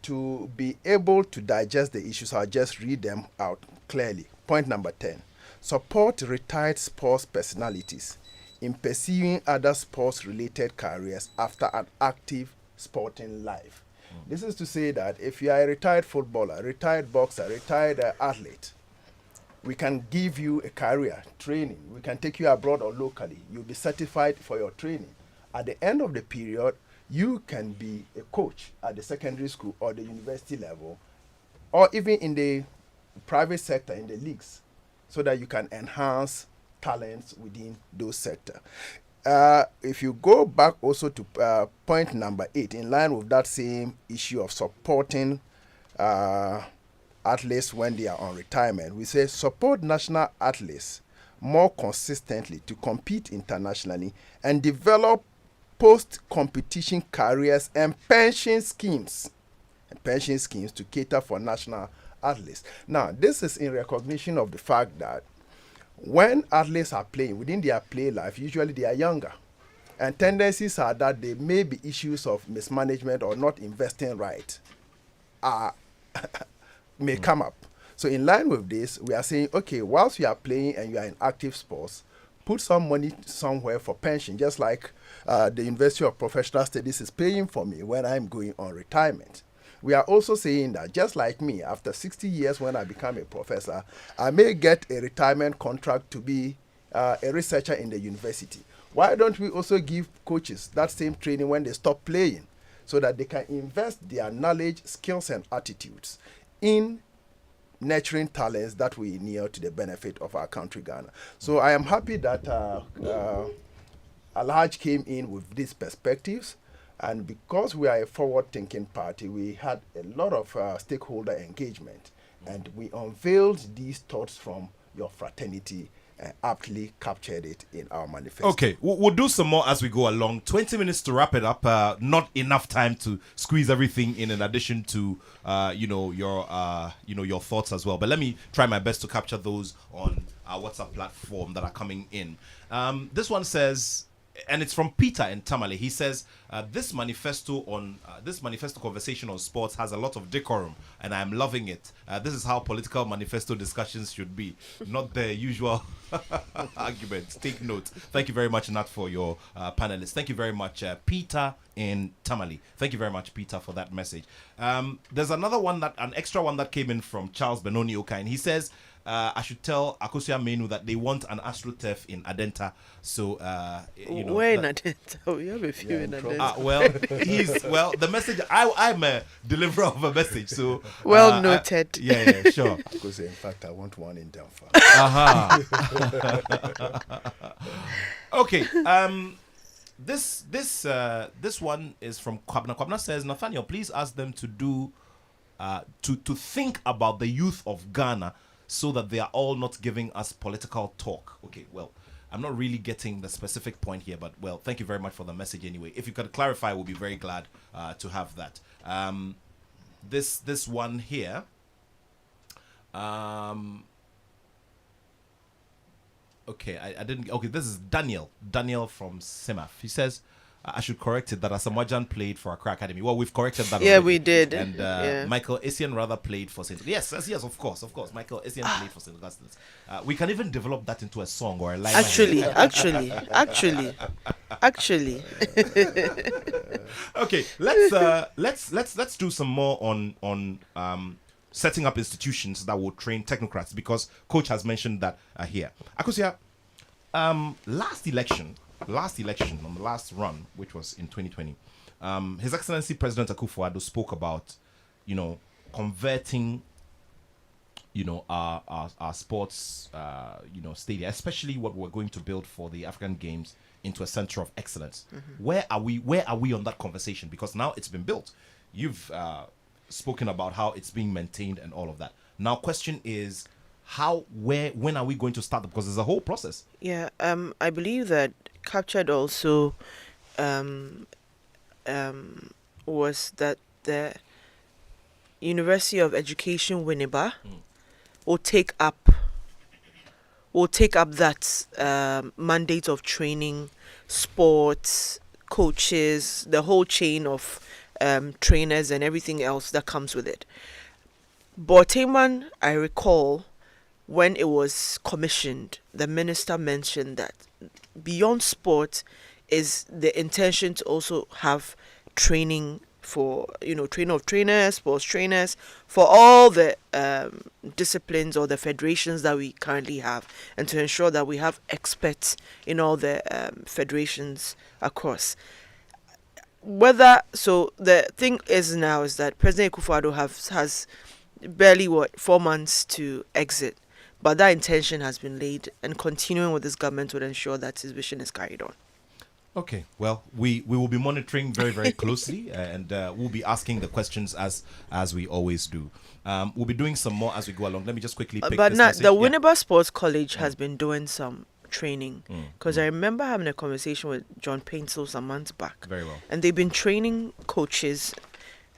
To be able to digest the issues, I'll just read them out clearly. Point number 10. Support retired sports personalities in pursuing other sports-related careers after an active sporting life. This is to say that if you are a retired footballer, retired boxer, retired athlete, we can give you a career training. We can take you abroad or locally. You'll be certified for your training. At the end of the period, you can be a coach at the secondary school or the university level, or even in the private sector, in the leagues, so that you can enhance talents within those sectors. If you go back also to point number 8, in line with that same issue of supporting athletes when they are on retirement, we say support national athletes more consistently to compete internationally and develop post-competition careers and pension schemes to cater for national athletes. Now, this is in recognition of the fact that when athletes are playing, within their play life, usually they are younger. And tendencies are that there may be issues of mismanagement or not investing right may come up. So in line with this, we are saying, okay, whilst you are playing and you are in active sports, put some money somewhere for pension, just like the University of Professional Studies is paying for me when I'm going on retirement. We are also saying that just like me, after 60 years when I become a professor, I may get a retirement contract to be a researcher in the university. Why don't we also give coaches that same training when they stop playing so that they can invest their knowledge, skills, and attitudes in nurturing talents that we need to the benefit of our country, Ghana. So I am happy that Alhaj came in with these perspectives. And because we are a forward-thinking party, we had a lot of stakeholder engagement. And we unveiled these thoughts from your fraternity and aptly captured it in our manifesto. Okay, we'll do some more as we go along. 20 minutes to wrap it up. Not enough time to squeeze everything in addition to, your thoughts as well. But let me try my best to capture those on our WhatsApp platform that are coming in. This one says, and it's from Peter in Tamale. He says, this manifesto conversation on sports has a lot of decorum, and I'm loving it. This is how political manifesto discussions should be, not the usual arguments. Take note. Thank you very much, Nat, for your panelists. Thank you very much, Peter in Tamale. Thank you very much, Peter, for that message. There's another one, an extra one that came in from Charles Benoni Oka, and he says, I should tell Akosua Manu that they want an AstroTurf in Adenta. So, where in Adenta? We have a few in Adenta. The message, I'm a deliverer of a message. So, well noted. Yeah, sure. Because in fact, I want one in Danfa. Okay. This one is from Kwabna. Kwabna says, Nathaniel, please ask them to do, to think about the youth of Ghana, so that they are all not giving us political talk. Okay, well, I'm not really getting the specific point here, but, well, thank you very much for the message anyway. If you could clarify, we'll be very glad to have that. This one here. Okay, I didn't... Okay, this is Daniel. Daniel from Semaf. He says... I should correct it that Asamoah played for Accra Academy. Well, we've corrected that. Yeah, already. We did. And Michael Essien rather played for St. Yes, of course. Michael Essien played for St. Augustine's. We can even develop that into a song or a line. Actually. Okay, let's do some more on setting up institutions that will train technocrats, because Coach has mentioned that here. Akosua, last election, on the last run, which was in 2020, His Excellency President Akosua spoke about, converting, our sports, stadia, especially what we're going to build for the African Games, into a center of excellence. Mm-hmm. Where are we on that conversation? Because now it's been built. You've spoken about how it's being maintained and all of that. Now, question is, when are we going to start? Because there's a whole process. Yeah, I believe that captured also was that the University of Education Winneba will take up that mandate of training sports coaches, the whole chain of trainers and everything else that comes with it. Boteman, I recall, when it was commissioned, the minister mentioned that beyond sport is the intention to also have training for, trainer of trainers, sports trainers, for all the disciplines or the federations that we currently have, and to ensure that we have experts in all the federations across. The thing is now is that President Akosua has barely 4 months to exit, but that intention has been laid, and continuing with this government would ensure that his vision is carried on. Okay, well, we will be monitoring very, very closely, and we'll be asking the questions as we always do. We'll be doing some more as we go along. Let me just quickly pick this message. The Winneba Sports College has been doing some training, because I remember having a conversation with John Paintsel some months back. Very well. And they've been training coaches,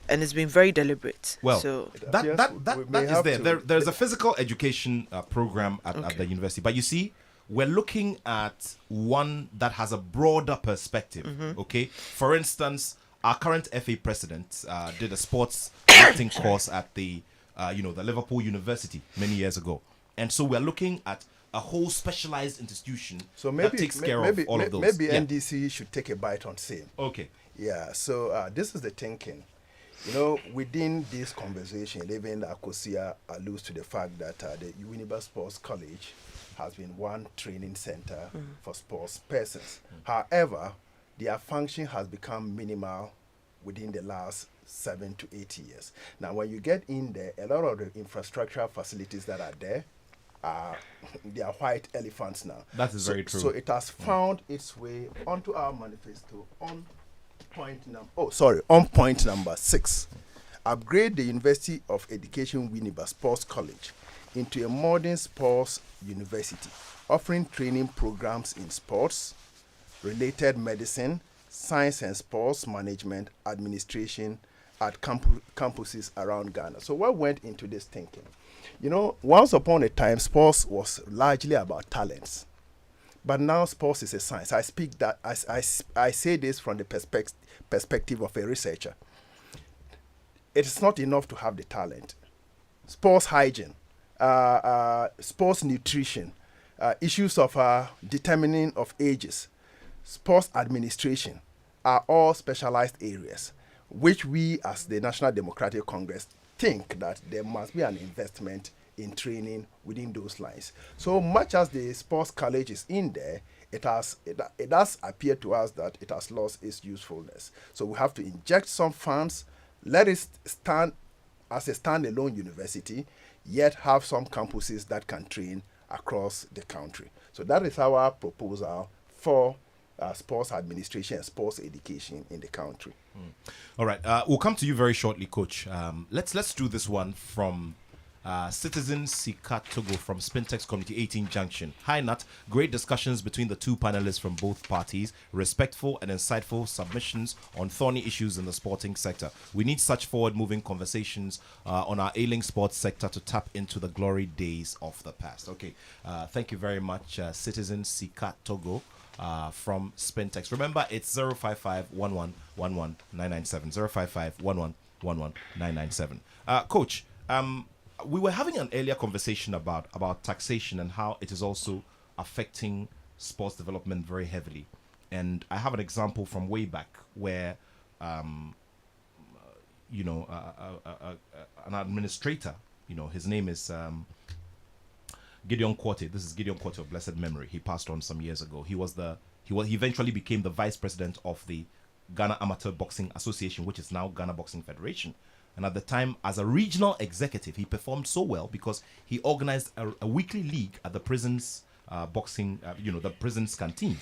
and it's been very deliberate. Well, so that is there. There's a physical education program at the university, but you see, we're looking at one that has a broader perspective. Mm-hmm. Okay, for instance, our current FA president did a sports acting course at the the Liverpool University many years ago, and so we're looking at a whole specialized institution So maybe that takes may- care maybe, of all may- of those. maybe Yeah. NDC should take a bite on same. Okay. Yeah, so this is the thinking. You know, within this conversation, even Akosua alludes to the fact that the Winneba Sports College has been one training center for sports persons. However, their function has become minimal within the last 7 to 8 years. Now, when you get in there, a lot of the infrastructural facilities that are there are they are white elephants now. That is very true. So it has found its way onto our manifesto on point number 6. Upgrade the University of Education Winneba Sports College into a modern sports university, offering training programs in sports, related medicine, science and sports management, administration at campuses around Ghana. So what went into this thinking? You know, once upon a time, sports was largely about talents. But now sports is a science. I speak that I say this from the perspective of a researcher. It is not enough to have the talent. Sports hygiene, sports nutrition, issues of determining of ages, sports administration are all specialized areas, which we as the National Democratic Congress think that there must be an investment in training within those lines. So much as the sports college is in there, it does appear to us that it has lost its usefulness. So we have to inject some funds, let it stand as a standalone university, yet have some campuses that can train across the country. So that is our proposal for sports administration and sports education in the country. All right. We'll come to you very shortly, Coach. Let's do this one from Citizen Sika Togo from Spintex Community 18 Junction. Hi, Nat. Great discussions between the two panelists from both parties. Respectful and insightful submissions on thorny issues in the sporting sector. We need such forward-moving conversations on our ailing sports sector to tap into the glory days of the past. Okay. Thank you very much, Citizen Sika Togo. From Spintex. Remember, it's 055 11 997. 055 11 997. Coach, we were having an earlier conversation about taxation and how it is also affecting sports development very heavily. And I have an example from way back where, an administrator, his name is Gideon Quarte. This is Gideon Quarte of blessed memory. He passed on some years ago. He eventually became the vice president of the Ghana Amateur Boxing Association, which is now Ghana Boxing Federation. And at the time, as a regional executive, he performed so well because he organized a weekly league at the prison's boxing, the prison's canteen.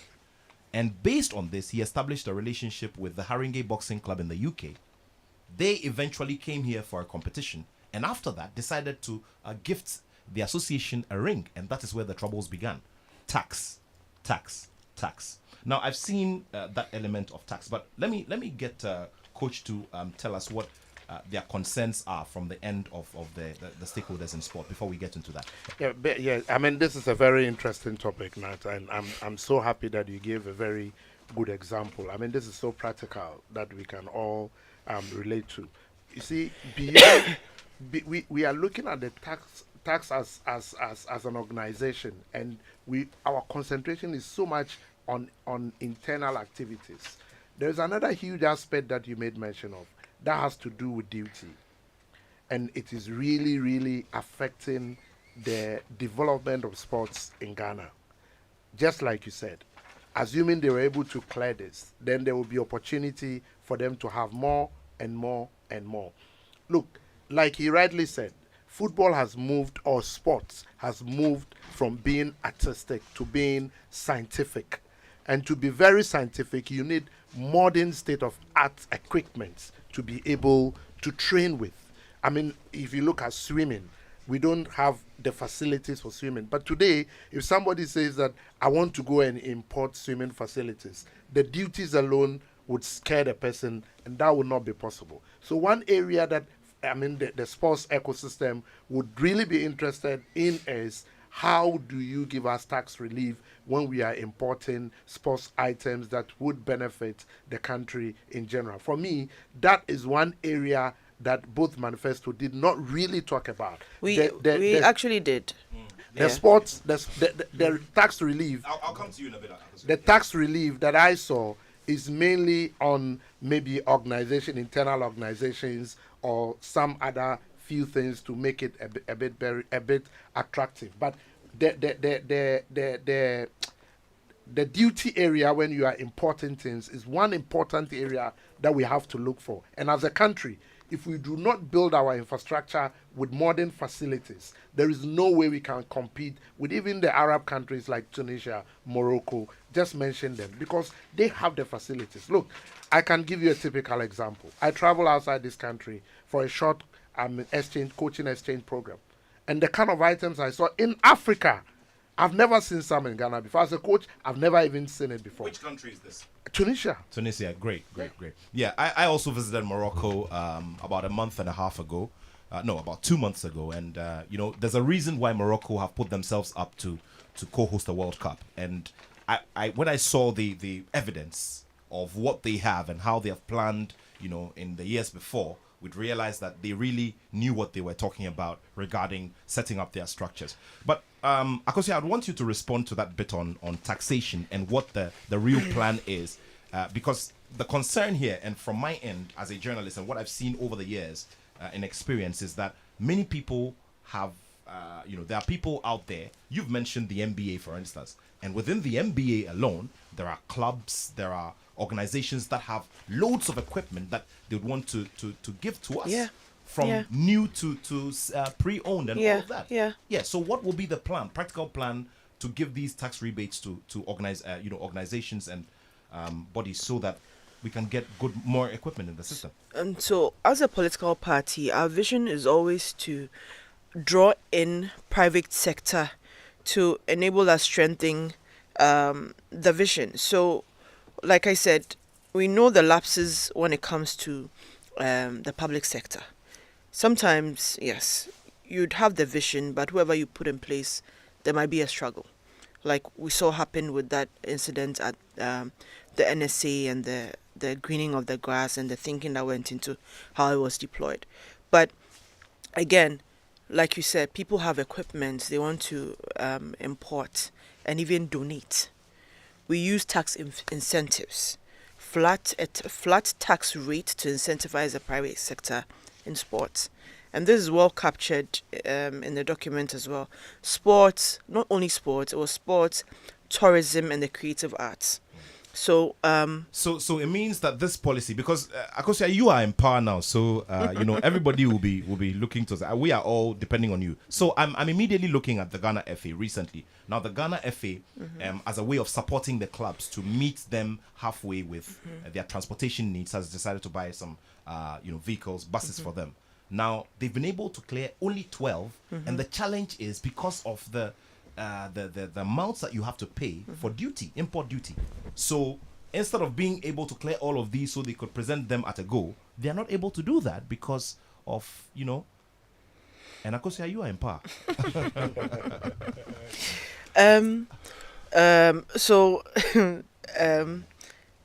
And based on this, he established a relationship with the Haringey Boxing Club in the UK. They eventually came here for a competition, and after that, decided to gift the association a ring, and that is where the troubles began. Tax. Now, I've seen that element of tax, but let me get Coach to tell us what their concerns are from the end of the stakeholders in sport before we get into that. Yeah. I mean, this is a very interesting topic, Nat, and I'm so happy that you gave a very good example. I mean, this is so practical that we can all relate to. You see, beyond we are looking at the tax as an organization, and our concentration is so much on internal activities. There's another huge aspect that you made mention of that has to do with duty, and it is really, really affecting the development of sports in Ghana. Just like you said, assuming they were able to clear this, then there will be opportunity for them to have more and more and more. Look, like he rightly said, football has moved, or sports has moved from being artistic to being scientific. And to be very scientific, you need modern state-of-art equipment to be able to train with. I mean, if you look at swimming, we don't have the facilities for swimming. But today, if somebody says that I want to go and import swimming facilities, the duties alone would scare the person, and that would not be possible. So one area that the sports ecosystem would really be interested in is how do you give us tax relief when we are importing sports items that would benefit the country in general. For me, that is one area that both manifesto did not really talk about. We actually did. The Yeah. sports, the tax relief, I'll come to you in a bit. the tax relief that I saw is mainly on maybe internal organizations, or some other few things to make it a bit attractive. But the duty area, when you are importing things, is one important area that we have to look for. And as a country, if we do not build our infrastructure with modern facilities, there is no way we can compete with even the Arab countries like Tunisia, Morocco. Just mention them, because they have the facilities. Look, I can give you a typical example. I travel outside this country for a short coaching exchange program. And the kind of items I saw in Africa, I've never seen some in Ghana before. As a coach, I've never even seen it before. Which country is this? Tunisia. Great. Yeah, I also visited Morocco about a month and a half ago. No, about 2 months ago. And, there's a reason why Morocco have put themselves up to co-host the World Cup. And when I saw the evidence of what they have and how they have planned, in the years before, we'd realize that they really knew what they were talking about regarding setting up their structures. But Akosua, I'd want you to respond to that bit on taxation and what the real plan is, because the concern here, and from my end as a journalist and what I've seen over the years in experience, is that many people have, there are people out there. You've mentioned the NBA, for instance, and within the NBA alone, there are clubs, there are organizations that have loads of equipment that they would want to give to us. Yeah. From Yeah. new to pre-owned and all of that. Yeah. So what will be the practical plan to give these tax rebates to organize, organizations and bodies, so that we can get more equipment in the system? And so, as a political party, our vision is always to draw in private sector to enable us strengthening the vision. So, like I said, we know the lapses when it comes to the public sector. Sometimes, yes, you'd have the vision, but whoever you put in place, there might be a struggle. Like we saw happen with that incident at the NSA and the greening of the grass and the thinking that went into how it was deployed. But again, like you said, people have equipment they want to import and even donate. We use tax incentives, flat tax rate to incentivize the private sector in sports. And this is well captured in the document as well. Sports, not only sports, it was sports, tourism, and the creative arts. So so it means that this policy, because Akosua, you are in power now, so everybody will be looking to us. We are all depending on you. So I'm immediately looking at the Ghana FA recently. Now the Ghana FA, as a way of supporting the clubs to meet them halfway with their transportation needs, has decided to buy some vehicles, buses for them. Now they've been able to clear only 12, and the challenge is because of the amounts that you have to pay for import duty. So instead of being able to clear all of these so they could present them at a go, they are not able to do that because of, and Akosua, you are in power. So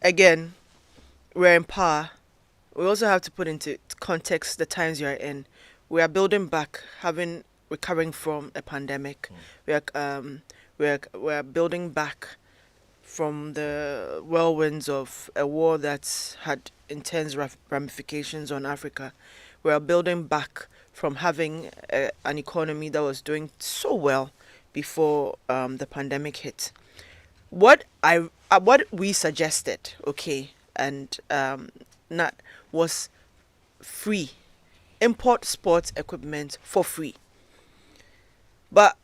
again, we're in power. We also have to put into context the times you are in. We are building back, recovering from a pandemic. We are building back from the whirlwinds of a war that's had intense ramifications on Africa. We are building back from having an economy that was doing so well before the pandemic hit. What we suggested, and not was free. Import sports equipment for free. But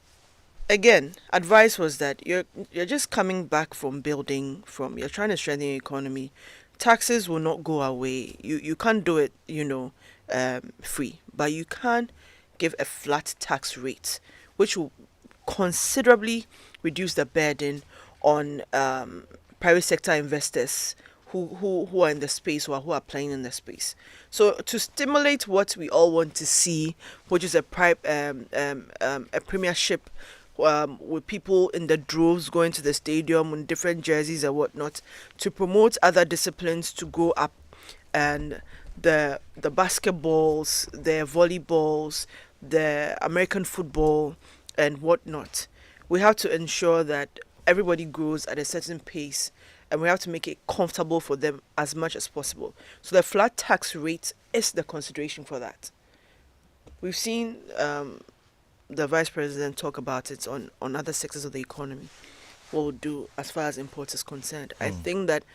again, advice was that you're just coming back from you're trying to strengthen your economy. Taxes will not go away. You can't do it, free. But you can give a flat tax rate, which will considerably reduce the burden on private sector investors who are in the space or who are playing in the space. So to stimulate what we all want to see, which is a premiership with people in the droves going to the stadium in different jerseys and whatnot, to promote other disciplines to go up, and the basketballs, the volleyballs, the American football, and whatnot, we have to ensure that everybody grows at a certain pace, and we have to make it comfortable for them as much as possible. So the flat tax rate is the consideration for that. We've seen the vice president talk about it on other sectors of the economy. What we'll do as far as imports is concerned. I think that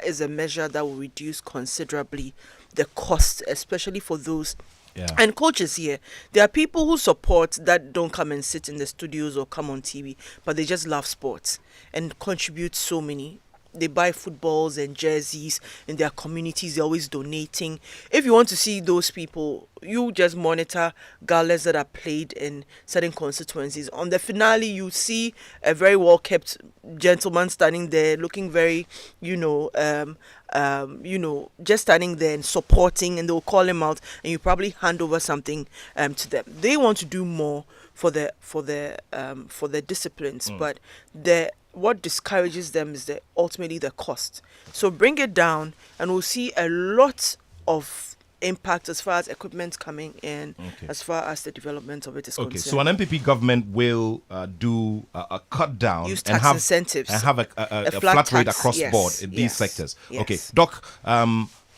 is a measure that will reduce considerably the cost, especially for those. Yeah. And coaches here, there are people who support that don't come and sit in the studios or come on TV, but they just love sports and contribute so many. They buy footballs and jerseys in their communities. They're always donating. If you want to see those people, you just monitor galas that are played in certain constituencies. On the finale, you see a very well-kept gentleman standing there, looking very, just standing there and supporting, and they'll call him out, and you probably hand over something to them. They want to do more for the disciplines, but what discourages them is ultimately the cost. So bring it down, and we'll see a lot of impact as far as equipment coming in, as far as the development of it is concerned. So an MPP government will do a cut down, use and tax incentives, and have a flat rate across board in these sectors. Yes. Okay, Doc.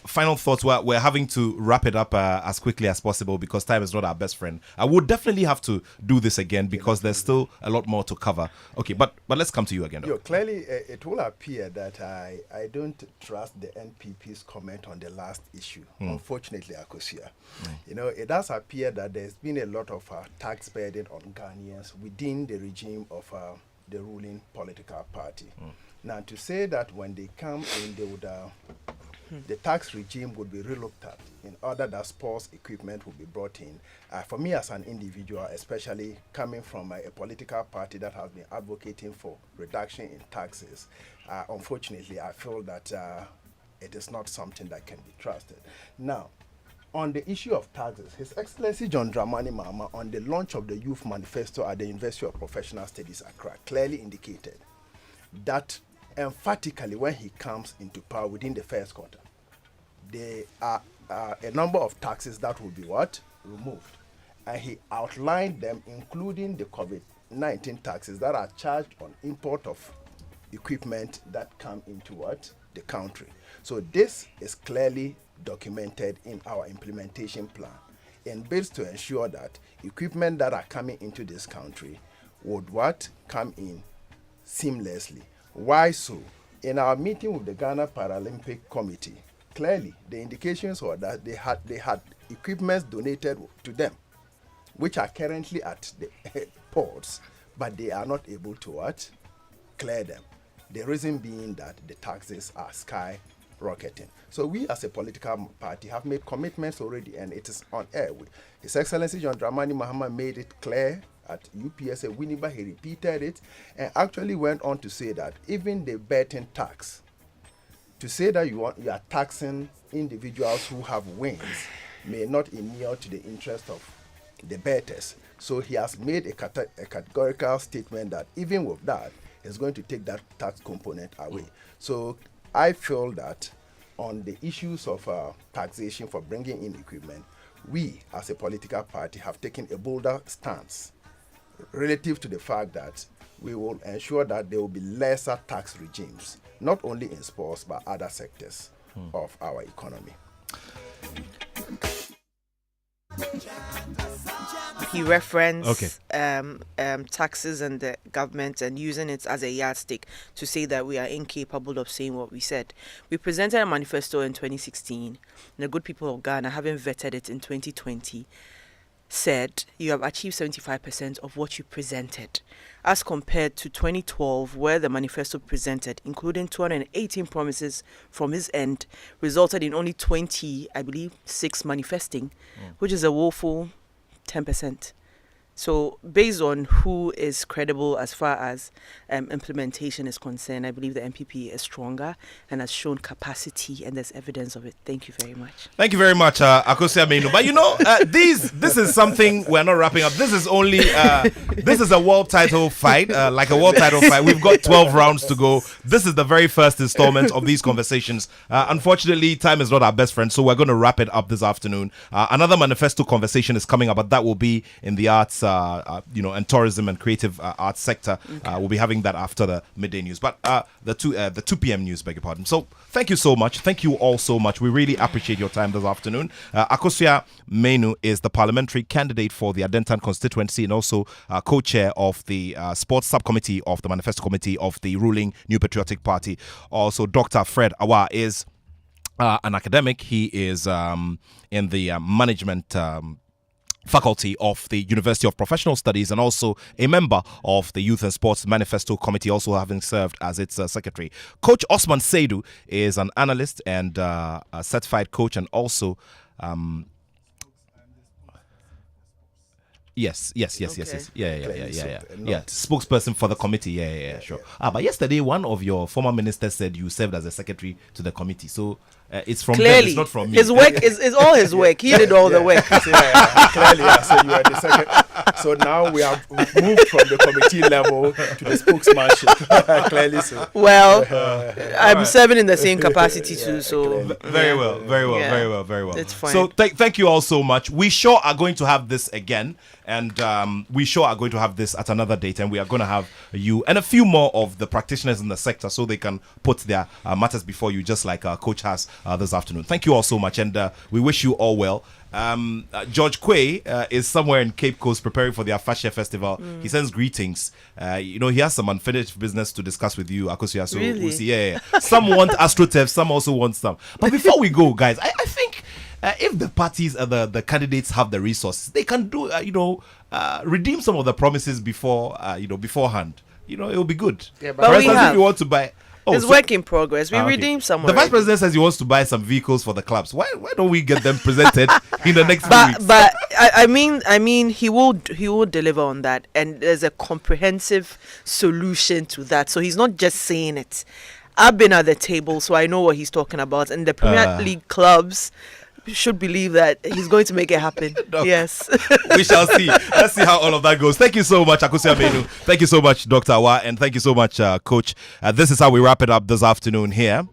Final thoughts. We're having to wrap it up as quickly as possible because time is not our best friend. I would definitely have to do this again because there's still a lot more to cover. Okay, but let's come to you again, Doc. Clearly, it will appear that I don't trust the NPP's comment on the last issue. Unfortunately, Akosua. It does appear that there's been a lot of tax burden on Ghanaians within the regime of the ruling political party. Now, to say that when they come in, they would the tax regime would be relooked at in order that sports equipment will be brought in. For me as an individual, especially coming from a political party that has been advocating for reduction in taxes, unfortunately, I feel that it is not something that can be trusted. Now, on the issue of taxes, His Excellency John Dramani Mahama, on the launch of the Youth Manifesto at the University of Professional Studies, Accra, clearly indicated that emphatically when he comes into power within the first quarter, there are a number of taxes that will be removed. And he outlined them, including the COVID-19 taxes that are charged on import of equipment that come into the country. So this is clearly documented in our implementation plan and bids to ensure that equipment that are coming into this country would come in seamlessly. Why so? In our meeting with the Ghana Paralympic Committee, clearly the indications were that they had equipments donated to them, which are currently at the ports, but they are not able to clear them. The reason being that the taxes are skyrocketing. So we as a political party have made commitments already, and it is on air. His Excellency John Dramani Mahama made it clear at UPSA Winneba. He repeated it and actually went on to say that even the betting tax, to say that you are taxing individuals who have wins may not inure to the interest of the bettors. So he has made a categorical statement that even with that, he's going to take that tax component away. So I feel that on the issues of taxation for bringing in equipment, we as a political party have taken a bolder stance relative to the fact that we will ensure that there will be lesser tax regimes, not only in sports, but other sectors of our economy. He referenced taxes and the government and using it as a yardstick to say that we are incapable of saying what we said. We presented a manifesto in 2016, and the good people of Ghana, having vetted it in 2020, said you have achieved 75% of what you presented, as compared to 2012, where the manifesto presented, including 218 promises from his end, resulted in only 6 manifesting, which is a woeful 10%. So based on who is credible as far as implementation is concerned, I believe the MPP is stronger and has shown capacity, and there's evidence of it. Thank you very much. Thank you very much, Akosua Manu. But this is something we're not wrapping up. This is only this is a world title fight, like a world title fight. We've got 12 rounds to go. This is the very first installment of these conversations. Unfortunately, time is not our best friend, so we're going to wrap it up this afternoon. Another manifesto conversation is coming up, but that will be in the arts and tourism and creative arts sector. We'll be having that after the midday news, but the 2 p.m. news, beg your pardon. So thank you so much. Thank you all so much. We really appreciate your time this afternoon. Akosua Manu is the parliamentary candidate for the Adentan constituency and also co-chair of the sports subcommittee of the Manifesto committee of the ruling New Patriotic Party. Also, Dr. Fred Awaah is an academic. He is in the management faculty of the University of Professional Studies and also a member of the Youth and Sports Manifesto Committee, also having served as its secretary. Coach Osman Seidu is an analyst and a certified coach and also Yes. Yeah. Spokesperson for the committee. Yeah, sure. But yesterday, one of your former ministers said you served as a secretary to the committee. So it's from them, it's not from me. His work is all his work. He did all the work. Clearly, so you are the second. So now we have moved from the committee level to the spokesmanship. Clearly, so. Well, I'm serving in the same capacity too. So very well. It's fine. So thank you all so much. We sure are going to have this again. And we sure are going to have this at another date, and we are going to have you and a few more of the practitioners in the sector so they can put their matters before you, just like our coach has this afternoon. Thank you all so much, and we wish you all well. George Quay is somewhere in Cape Coast preparing for the Afashe Festival. He sends greetings. He has some unfinished business to discuss with you, Akosua. So really? We'll see. Yeah. Some want AstroTurf, some also want some. But before we go, guys, I think if the parties and the candidates have the resources, they can do, redeem some of the promises beforehand. It will be good. Yeah, but for instance, if you want to buy... it's work in progress. We redeemed some. The vice president says he wants to buy some vehicles for the clubs. Why don't we get them presented in the next few weeks? But I mean, he will deliver on that, and there's a comprehensive solution to that. So he's not just saying it. I've been at the table, so I know what he's talking about. And the Premier League clubs should believe that he's going to make it happen. Yes. We shall see. Let's see how all of that goes. Thank you so much, Akosua Manu. Thank you so much, Dr. Awaah. And thank you so much, Coach. This is how we wrap it up this afternoon here.